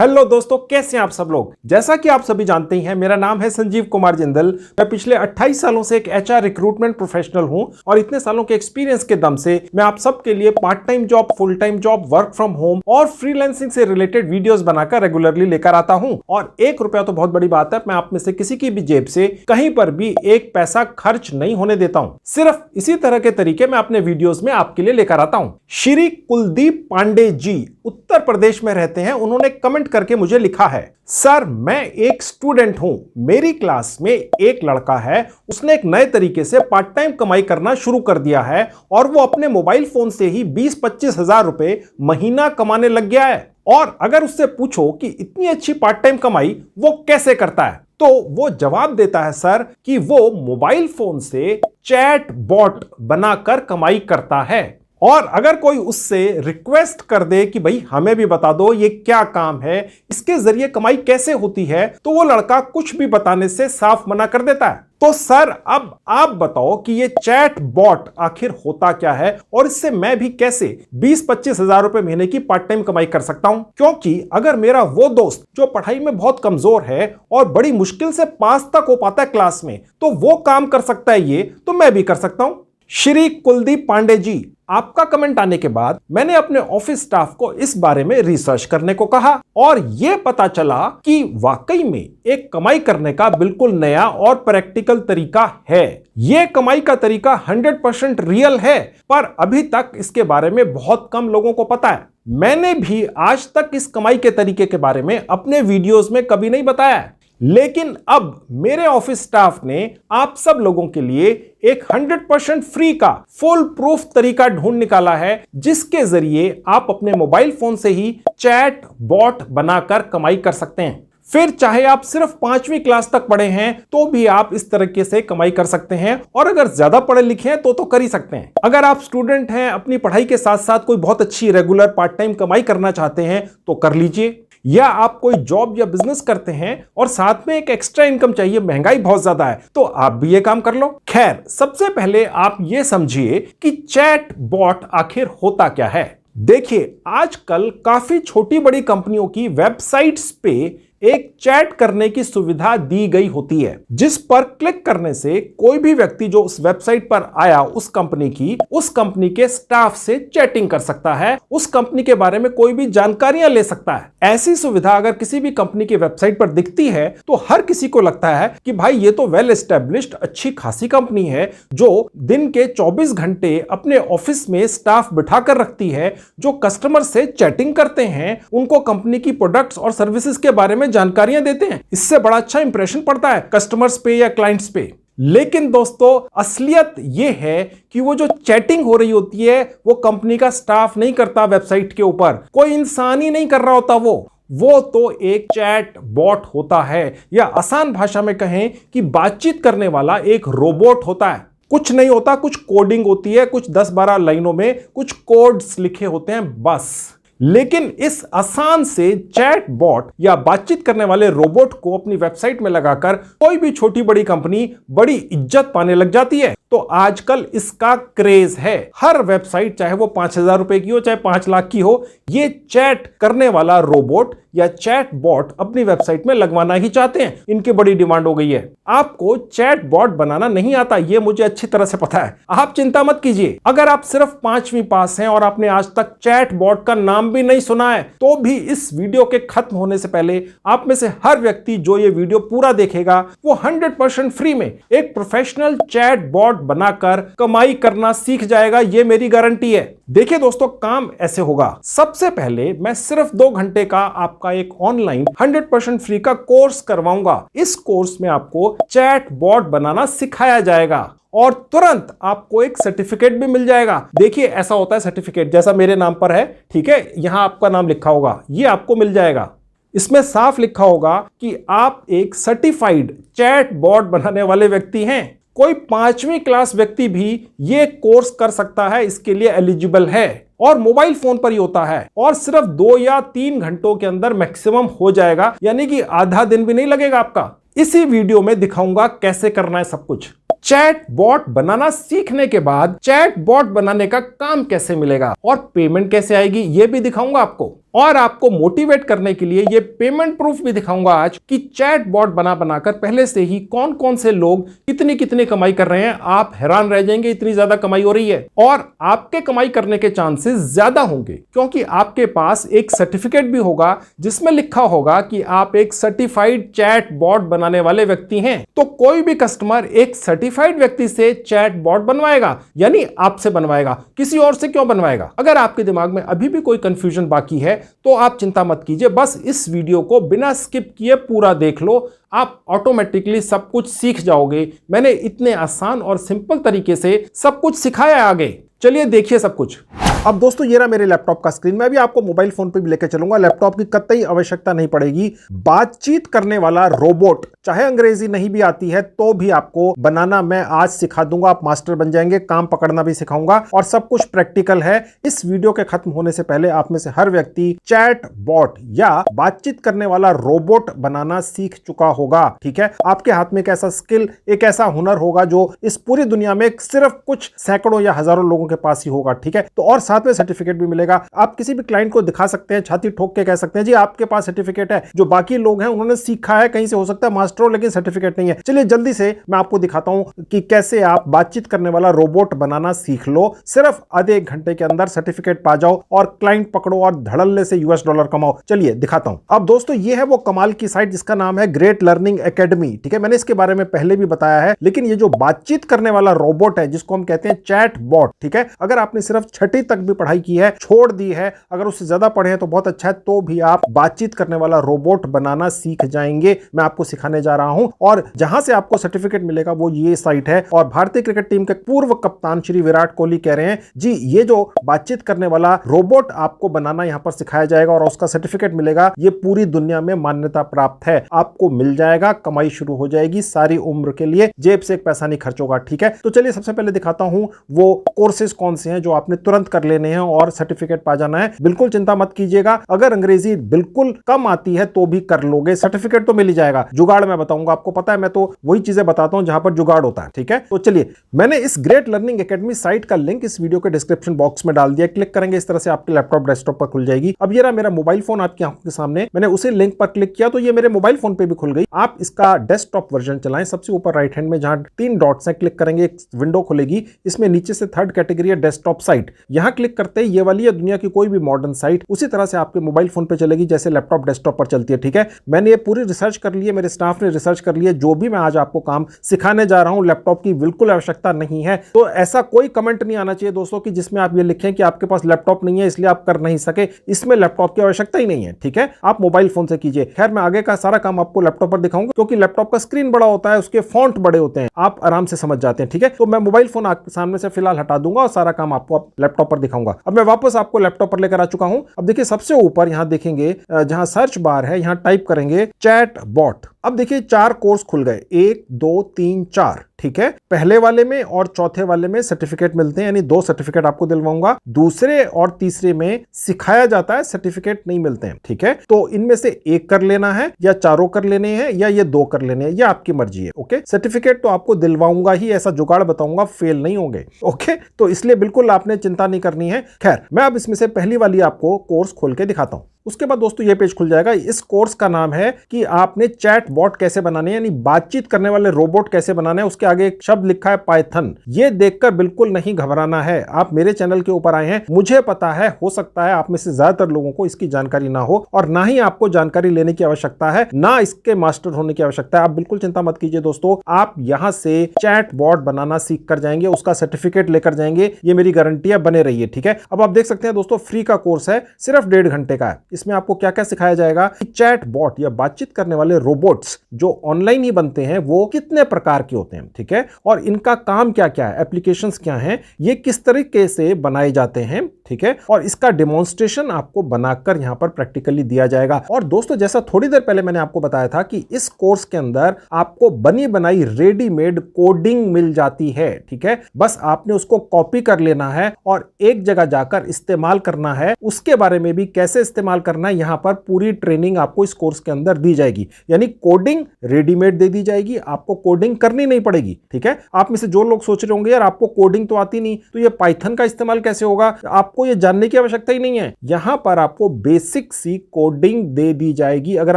Hello दोस्तों, कैसे हैं आप सब लोग। जैसा कि आप सभी जानते ही हैं, मेरा नाम है संजीव कुमार जिंदल। मैं पिछले 28 सालों से एक एचआर रिक्रूटमेंट प्रोफेशनल हूं और इतने सालों के एक्सपीरियंस के दम से मैं आप सबके लिए part time job, full time job, work from home और फ्रीलांसिंग से रिलेटेड वीडियोस बनाकर रेगुलरली लेकर आता हूं। और ₹1 तो बहुत बड़ी बात है। मैं आप में से किसी की भी जेब से कहीं पर भी एक पैसा खर्च नहीं होने देता हूं। सिर्फ इसी तरह के तरीके मैं अपने वीडियोस में आपके लिए लेकर आता हूं। श्री कुलदीप पांडे जी उत्तर प्रदेश में रहते हैं। उन्होंने कमेंट करके मुझे लिखा है, सर मैं एक स्टूडेंट हूं, मेरी क्लास में एक लड़का है, उसने एक नए तरीके से पार्ट टाइम कमाई करना शुरू कर दिया है और वो अपने मोबाइल फोन से ही 20-25 हजार रुपए महीना कमाने लग गया है। और अगर उससे पूछो कि इतनी अच्छी पार्ट टाइम कमाई वो कैसे करता है, तो वो जवाब देता है सर कि वो मोबाइल फोन से चैट बॉट बनाकर कमाई करता है। और अगर कोई उससे रिक्वेस्ट कर दे कि भाई हमें भी बता दो ये क्या काम है, इसके जरिए कमाई कैसे होती है, तो वो लड़का कुछ भी बताने से साफ मना कर देता है। तो सर अब आप बताओ कि ये चैट बॉट आखिर होता क्या है और इससे मैं भी कैसे 20-25 हजार रुपए महीने की पार्ट टाइम कमाई कर सकता हूं। क्योंकि अगर मेरा वो दोस्त जो पढ़ाई में बहुत कमजोर है और बड़ी मुश्किल से पास तक हो पाता है क्लास में, तो वो काम कर सकता है ये, तो मैं भी कर सकता हूं। श्री कुलदीप पांडे जी, आपका कमेंट आने के बाद मैंने अपने ऑफिस स्टाफ को इस बारे में रिसर्च करने को कहा और यह पता चला कि वाकई में एक कमाई करने का बिल्कुल नया और प्रैक्टिकल तरीका है। यह कमाई का तरीका 100% रियल है, पर अभी तक इसके बारे में बहुत कम लोगों को पता है। मैंने भी आज तक इस कमाई के तरीके के बारे में अपने वीडियोस में कभी नहीं बताया है। लेकिन अब मेरे ऑफिस स्टाफ ने आप सब लोगों के लिए एक 100% फ्री का फुल प्रूफ तरीका ढूंढ निकाला है, जिसके जरिए आप अपने मोबाइल फोन से ही चैट बॉट बनाकर कमाई कर सकते हैं। फिर चाहे आप सिर्फ 5वीं क्लास तक पढ़े हैं तो भी आप इस तरीके से कमाई कर सकते हैं, और अगर ज्यादा पढ़े लिखे हैं तो कर ही सकते हैं। अगर आप स्टूडेंट हैं, अपनी पढ़ाई के साथ साथ कोई बहुत अच्छी रेगुलर पार्ट टाइम कमाई करना चाहते हैं तो कर लीजिए, या आप कोई जॉब या बिजनेस करते हैं और साथ में एक एक्स्ट्रा इनकम चाहिए, महंगाई बहुत ज्यादा है, तो आप भी ये काम कर लो। खैर, सबसे पहले आप ये समझिए कि चैट बॉट आखिर होता क्या है। देखिए, आजकल काफी छोटी बड़ी कंपनियों की वेबसाइट्स पे एक चैट करने की सुविधा दी गई होती है, जिस पर क्लिक करने से कोई भी व्यक्ति जो उस वेबसाइट पर आया उस कंपनी के स्टाफ से चैटिंग कर सकता है, उस कंपनी के बारे में कोई भी जानकारियां ले सकता है। ऐसी सुविधा अगर किसी भी कंपनी की वेबसाइट पर दिखती है तो हर किसी को लगता है कि भाई ये तो वेल एस्टेब्लिश्ड अच्छी खासी कंपनी है, जो दिन के 24 घंटे अपने ऑफिस में स्टाफ बिठा कर रखती है, जो कस्टमर से चैटिंग करते हैं, उनको कंपनी की प्रोडक्ट्स और सर्विसेज के बारे में जानकारियां देते हैं। इससे बड़ा अच्छा इंप्रेशन पड़ता है कस्टमर्स पे या क्लाइंट्स पे। लेकिन दोस्तों, असलियत यह है कि वो जो चैटिंग हो रही होती है वो कंपनी का स्टाफ नहीं करता, वेबसाइट के ऊपर कोई इंसान ही नहीं कर रहा होता, वो तो एक चैट बॉट होता है, या आसान भाषा में कहें कि बातचीत करने वाला एक रोबोट होता है। कुछ नहीं होता, कुछ कोडिंग होती है, कुछ 10-12 लाइनों में कुछ कोड्स लिखे होते हैं बस। लेकिन इस आसान से चैट बॉट या बातचीत करने वाले रोबोट को अपनी वेबसाइट में लगाकर कोई भी छोटी बड़ी कंपनी बड़ी इज्जत पाने लग जाती है। तो आजकल इसका क्रेज है। हर वेबसाइट, चाहे वो 5,000 रुपए की हो चाहे 5 लाख की हो, ये चैट करने वाला रोबोट या चैट बॉट अपनी वेबसाइट में लगवाना ही चाहते हैं। इनकी बड़ी डिमांड हो गई है। आपको चैट बॉट बनाना नहीं आता, ये मुझे अच्छी तरह से पता है। आप चिंता मत कीजिए। अगर आप सिर्फ 5वीं पास हैं और आपने आज तक चैट बॉट का नाम भी नहीं सुना है, तो भी इस वीडियो के खत्म होने से पहले आप में से हर व्यक्ति जो ये वीडियो पूरा देखेगा वो 100% फ्री में एक प्रोफेशनल चैट बॉट बनाकर कमाई करना सीख जाएगा। ये मेरी गारंटी है। देखिए दोस्तों, काम ऐसे होगा। सबसे पहले मैं सिर्फ 2 घंटे का आपका एक ऑनलाइन 100% फ्री का कोर्स करवाऊंगा। इस कोर्स में आपको चैट बॉट बनाना सिखाया जाएगा और तुरंत आपको एक सर्टिफिकेट भी मिल जाएगा। देखिए, ऐसा होता है सर्टिफिकेट, जैसा मेरे नाम पर है, ठीक है, यहां आपका नाम लिखा होगा, ये आपको मिल जाएगा। इसमें साफ लिखा होगा कि आप एक सर्टिफाइड चैट बॉट बनाने वाले व्यक्ति हैं। कोई 5वीं क्लास व्यक्ति भी ये कोर्स कर सकता है, इसके लिए एलिजिबल है, और मोबाइल फोन पर ही होता है, और सिर्फ 2 या 3 घंटों के अंदर मैक्सिमम हो जाएगा, यानी कि आधा दिन भी नहीं लगेगा आपका। इसी वीडियो में दिखाऊंगा कैसे करना है सब कुछ। चैट बॉट बनाना सीखने के बाद चैट बॉट बनाने का काम कैसे मिलेगा और पेमेंट कैसे आएगी, यह भी दिखाऊंगा आपको। और आपको मोटिवेट करने के लिए ये पेमेंट प्रूफ भी दिखाऊंगा आज कि चैट बॉट बना बनाकर पहले से ही कौन कौन से लोग कितनी कितनी कमाई कर रहे हैं। आप हैरान रह जाएंगे, इतनी ज्यादा कमाई हो रही है। और आपके कमाई करने के चांसेस ज्यादा होंगे क्योंकि आपके पास एक सर्टिफिकेट भी होगा जिसमें लिखा होगा कि आप एक सर्टिफाइड चैट बॉट बनाने वाले व्यक्ति हैं। तो कोई भी कस्टमर एक सर्टिफाइड व्यक्ति से चैट बॉट बनवाएगा, यानी आपसे बनवाएगा, किसी और से क्यों बनवाएगा। अगर आपके दिमाग में अभी भी कोई कंफ्यूजन बाकी है तो आप चिंता मत कीजिए, बस इस वीडियो को बिना स्किप किए पूरा देख लो, आप ऑटोमेटिकली सब कुछ सीख जाओगे। मैंने इतने आसान और सिंपल तरीके से सब कुछ सिखाया आगे। चलिए देखिए सब कुछ। अब दोस्तों ये रहा मेरे लैपटॉप का स्क्रीन। मैं भी आपको मोबाइल फोन पे भी लेकर चलूंगा, लैपटॉप की कतई आवश्यकता नहीं पड़ेगी। बातचीत करने वाला रोबोट, चाहे अंग्रेजी नहीं भी आती है तो भी आपको बनाना मैं आज सिखा दूंगा। आप मास्टर बन जाएंगे, काम पकड़ना भी सिखाऊंगा और सब कुछ प्रैक्टिकल है। इस वीडियो के खत्म होने से पहले आप में से हर व्यक्ति चैट बॉट या बातचीत करने वाला रोबोट बनाना सीख चुका होगा। ठीक है, आपके हाथ में एक ऐसा स्किल, एक ऐसा हुनर होगा जो इस पूरी दुनिया में सिर्फ कुछ सैकड़ों या हजारों लोगों के पास ही होगा। ठीक है, तो और साथ में सर्टिफिकेट भी मिलेगा। आप किसी भी क्लाइंट को दिखा सकते हैं, छाती ठोक के कह सकते हैं जी आपके पास सर्टिफिकेट है। जो बाकी लोग हैं उन्होंने सीखा है, कहीं से हो सकता है मास्टर हो लेकिन सर्टिफिकेट नहीं है। चलिए जल्दी से मैं आपको दिखाता हूं कि कैसे आप बातचीत करने वाला रोबोट बनाना सीख लो। सिर्फ आधे एक घंटे के अंदर सर्टिफिकेट पा जाओ और क्लाइंट पकड़ो और धड़ल्ले से $US कमाओ। चलिए दिखाता हूं। अब दोस्तों ये है वो कमाल की साइट जिसका नाम है ग्रेट लर्निंग एकेडमी। ठीक है, मैंने इसके बारे में पहले भी बताया है, लेकिन ये जो बातचीत करने वाला रोबोट है जिसको हम कहते हैं चैट बॉट, ठीक है, अगर आपने सिर्फ छठी तक भी पढ़ाई की है, छोड़ दी है, अगर उससे ज्यादा पढ़े हैं तो बहुत अच्छा है, तो भी आप बातचीत करने वाला रोबोट बनाना सीख जाएंगे। मैं आपको सिखाने जा रहा हूं और जहां से आपको सर्टिफिकेट मिलेगा वो ये साइट है। और भारतीय क्रिकेट टीम के पूर्व कप्तान श्री विराट कोहली कह रहे हैं जी ये जो बातचीत करने वाला रोबोट आपको बनाना यहां पर सिखाया जाएगा और उसका सर्टिफिकेट मिलेगा, ये पूरी दुनिया में मान्यता प्राप्त है। आपको मिल जाएगा, कमाई शुरू हो जाएगी सारी उम्र के लिए, जेब से एक पैसा नहीं खर्च होगा। ठीक है, तो चलिए सबसे पहले दिखाता हूं वो कोर्सेज कौन से हैं जो आपने तुरंत कर लेने हैं और सर्टिफिकेट पा जाना है। बिल्कुल चिंता मत कीजिएगा, अगर अंग्रेजी बिल्कुल कम आती है तो भी कर लोगे, सर्टिफिकेट तो मिल ही जाएगा। जुगाड़ मैं बताऊंगा, आपको पता है मैं तो वही चीजें बताता हूं जहां पर जुगाड़ होता है। ठीक है, तो चलिए मैंने इस ग्रेट लर्निंग एकेडमी साइट का लिंक इस वीडियो के डिस्क्रिप्शन बॉक्स में डाल दिया। क्लिक करेंगे इस तरह से आपके लैपटॉप डेस्कटॉप पर खुल जाएगी। अब ये रहा मेरा मोबाइल फोन आपकी आंखों के सामने, मैंने उसे लिंक पर क्लिक किया तो ये मेरे मोबाइल फोन पे भी खुल गई। आप इसका डेस्कटॉप वर्जन चलाएं, सबसे ऊपर राइट हैंड में जहां 3 डॉट्स हैं क्लिक करेंगे, एक विंडो खुलेगी, इसमें नीचे से थर्ड कैटेगरी है डेस्कटॉप साइट। यहां क्लिक करते ही ये वाली है दुनिया की कोई भी मॉडर्न साइट उसी तरह से आपके मोबाइल फोन पे चलेगी जैसे लैपटॉप डेस्कटॉप पर चलती है। ठीक है, मैंने ये पूरी रिसर्च कर ली है, मेरे स्टाफ ने रिसर्च कर लिया। जो भी मैं आज आपको काम सिखाने जा रहा हूं लैपटॉप की बिल्कुल आवश्यकता नहीं है। तो ऐसा कोई कमेंट नहीं आना चाहिए दोस्तों कि जिसमें आप ये लिखें कि आपके पास लैपटॉप नहीं है इसलिए आप कर नहीं सके। इसमें लैपटॉप की आवश्यकता ही नहीं है। ठीक है, आप मोबाइल फोन से कीजिए। खैर मैं आगे का सारा काम आपको लैपटॉप पर दिखाऊंगा क्योंकि लैपटॉप का स्क्रीन बड़ा होता है, उसके फॉन्ट बड़े होते हैं, आप आराम से समझ जाते हैं। ठीक है, तो मैं मोबाइल फोन आपके सामने से फिलहाल हटा दूंगा और सारा काम आपको लैपटॉप पर दिखाऊंगा। अब मैं वापस आपको लैपटॉप पर लेकर आ चुका हूं। अब देखिए सबसे ऊपर यहां देखेंगे जहां सर्च बार है, यहां टाइप करेंगे चैट बॉट। अब देखिए 4 कोर्स खुल गए, 1 2 3 4। ठीक है, पहले वाले में और चौथे वाले में सर्टिफिकेट मिलते हैं, यानी 2 सर्टिफिकेट आपको दिलवाऊंगा। दूसरे और तीसरे में सिखाया जाता है, सर्टिफिकेट नहीं मिलते हैं। ठीक है, तो इनमें से एक कर लेना है या चारों कर लेने हैं या ये 2 कर लेने हैं, ये आपकी मर्जी है। ओके, सर्टिफिकेट तो आपको दिलवाऊंगा ही, ऐसा जुगाड़ बताऊंगा, फेल नहीं होंगे। ओके, तो इसलिए बिल्कुल आपने चिंता नहीं करनी है। खैर मैं अब इसमें से पहली वाली आपको कोर्स खोल के दिखाता हूं। उसके बाद दोस्तों ये पेज खुल जाएगा। इस कोर्स का नाम है कि आपने चैट बॉट कैसे बनाने, यानी बातचीत करने वाले रोबोट कैसे बनाने। उसके आगे एक शब्द लिखा है पाइथन। ये देखकर बिल्कुल नहीं घबराना है, आप मेरे चैनल के ऊपर आए हैं, मुझे पता है हो सकता है आप में से ज्यादातर लोगों को इसकी जानकारी ना हो और ना ही आपको जानकारी लेने की आवश्यकता है, ना इसके मास्टर होने की आवश्यकता है। आप बिल्कुल चिंता मत कीजिए दोस्तों, आप यहां से चैट बॉट बनाना सीख कर जाएंगे, उसका सर्टिफिकेट लेकर जाएंगे, ये मेरी गारंटी है। बने रहिए। ठीक है, अब आप देख सकते हैं दोस्तों फ्री का कोर्स है, सिर्फ 1.5 घंटे का है। इसमें आपको क्या क्या सिखाया जाएगा कि चैट बॉट या बातचीत करने वाले रोबोट्स जो ऑनलाइन ही बनते हैं वो कितने प्रकार के होते हैं। ठीक है, और इनका काम क्या क्या है, एप्लीकेशंस क्या हैं, ये किस तरीके से बनाए जाते हैं। ठीक है, और इसका डेमोन्स्ट्रेशन आपको बनाकर यहां पर प्रैक्टिकली दिया जाएगा। और दोस्तों जैसा थोड़ी देर पहले मैंने आपको बताया था कि इस कोर्स के अंदर आपको बनी बनाई रेडीमेड कोडिंग मिल जाती है। ठीक है, बस आपने उसको कॉपी कर लेना है और एक जगह जाकर इस्तेमाल करना है। उसके बारे में भी कैसे इस्तेमाल करना है यहां पर पूरी ट्रेनिंग आपको इस कोर्स के अंदर दी जाएगी, यानी कोडिंग रेडीमेड दे दी जाएगी, आपको कोडिंग करनी नहीं पड़ेगी। ठीक है, आप में से जो लोग सोच रहे होंगे यार आपको कोडिंग तो आती नहीं तो ये पाइथन का इस्तेमाल कैसे होगा, आपको आपको ये जानने की आवश्यकता ही नहीं है। यहां पर आपको बेसिक सी कोडिंग दे दी जाएगी। अगर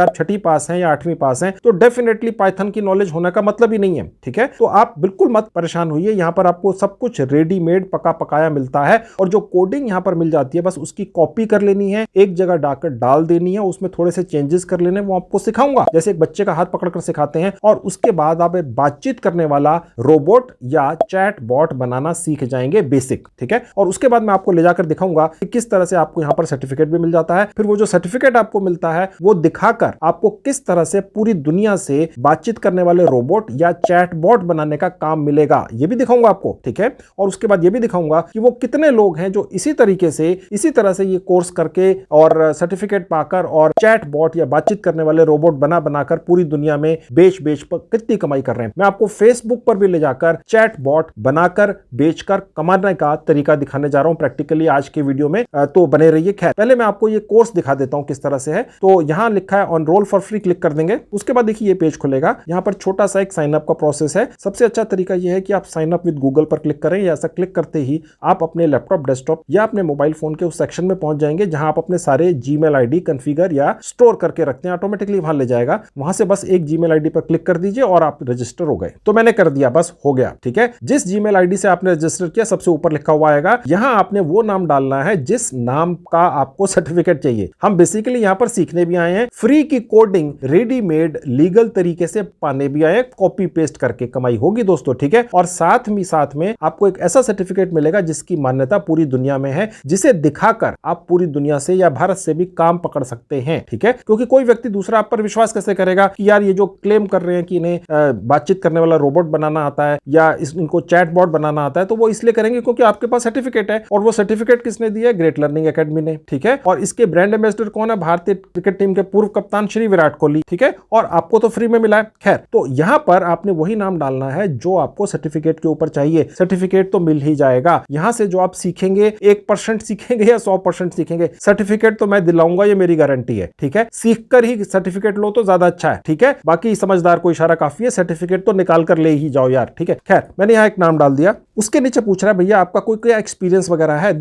आप 6वीं पास हैं या 8वीं पास हैं तो डेफिनेटली पाइथन की नॉलेज होने का मतलब ही नहीं है, ठीक है। तो आप बिल्कुल मत परेशान होइए, यहां पर आपको सब कुछ रेडीमेड पका पकाया मिलता है और जो कोडिंग यहां पर मिल जाती है बस उसकी कॉपी कर लेनी है, एक जगह डालकर डाल देनी है, उसमें थोड़े से चेंजेस कर लेने, वो आपको सिखाऊंगा जैसे एक बच्चे का हाथ पकड़कर सिखाते हैं। और उसके बाद आप बातचीत करने वाला रोबोट या चैट बॉट बनाना सीख जाएंगे बेसिक, ठीक है। और उसके बाद मैं आपको ले जाकर दिखाऊंगा कि किस तरह से आपको यहां पर सर्टिफिकेट भी मिल जाता है। फिर वो जो सर्टिफिकेट आपको मिलता है वो दिखाकर आपको किस तरह से पूरी दुनिया से बातचीत करने वाले रोबोट या चैट बॉट बनाने का काम मिलेगा, ये भी दिखाऊंगा आपको, ठीक है। और उसके बाद ये भी दिखाऊंगा कि वो कितने लोग हैं जो इसी तरीके से इसी तरह से ये कोर्स करके और सर्टिफिकेट पाकर और चैट बॉट या बातचीत करने वाले रोबोट बनाकर पूरी दुनिया में बेच पर कितनी कमाई कर रहे हैं। मैं आपको फेसबुक पर भी ले जाकर चैट बॉट बनाकर बेचकर कमाने का तरीका दिखाने जा रहा हूं प्रैक्टिकली आज के वीडियो में, तो बने रहिए। खैर पहले मैं आपको ये कोर्स दिखा देता हूं किस तरह से है। तो यहां लिखा है एनरोल फॉर फ्री, क्लिक कर देंगे। उसके बाद देखिए ये पेज खुलेगा, यहां पर छोटा सा एक साइन अप का प्रोसेस है। सबसे अच्छा तरीका यह है कि आप साइन अप विद गूगल पर क्लिक करें। ऐसा क्लिक करते ही आप अपने लैपटॉप, डेस्कटॉप या अपने मोबाइल फोन के उस सेक्शन में पहुंच जाएंगे जहां आप अपने सारे जीमेल आईडी कॉन्फ़िगर या स्टोर करके रखते हैं, ऑटोमेटिकली वहां ले जाएगा। वहां से बस एक जीमेल आईडी पर क्लिक कर दीजिए और आप रजिस्टर हो गए। तो मैंने कर दिया, बस हो गया, ठीक है। जिस जीमेल आईडी से आपने रजिस्टर किया सबसे ऊपर लिखा हुआ आएगा, यहां आपने वो नाम डालना है जिस नाम का आपको सर्टिफिकेट चाहिए। हम बेसिकली यहां पर सीखने भी आए हैं, फ्री की कोडिंग रेडीमेड लीगल तरीके से पाने भी आए, कॉपी पेस्ट करके कमाई होगी दोस्तों, ठीक है। और साथ में आपको एक ऐसा सर्टिफिकेट मिलेगा जिसकी मान्यता पूरी दुनिया में है, जिसे दिखाकर आप पूरी दुनिया से या भारत से भी काम पकड़ सकते हैं, ठीक है। क्योंकि कोई व्यक्ति दूसरा आप पर विश्वास कैसे करेगा कि यार ये जो क्लेम कर रहे हैं कि इन्हें बातचीत करने वाला रोबोट बनाना आता है या इनको चैटबॉट बनाना आता है, तो वो इसलिए करेंगे क्योंकि आपके पास सर्टिफिकेट है। और वो सर्टिफिकेट किसने दिया है? ग्रेट लर्निंग एकेडमी ने, ठीक है। और इसके ब्रांड एम्बेसडर कौन है? भारतीय क्रिकेट टीम के पूर्व कप्तान श्री विराट कोहली, ठीक है। और आपको तो फ्री में मिला है। खैर, तो यहां पर आपने वही नाम डालना है जो आपको सर्टिफिकेट के ऊपर चाहिए। सर्टिफिकेट तो मिल ही जाएगा। यहां से जो आप सीखेंगे 1% सीखेंगे या 100% सीखेंगे, सर्टिफिकेट तो मैं दिलाऊंगा, ये मेरी गारंटी है, ठीक है। सीखकर ही सर्टिफिकेट लो तो ज्यादा अच्छा है, ठीक है। बाकी समझदार को इशारा काफी है, सर्टिफिकेट तो निकाल कर ले ही जाओ यार, ठीक है। खैर, मैंने यहां एक नाम डाल दिया। उसके नीचे पूछ रहा है भैया आपका कोई क्या एक्सपीरियंस वगैरह है?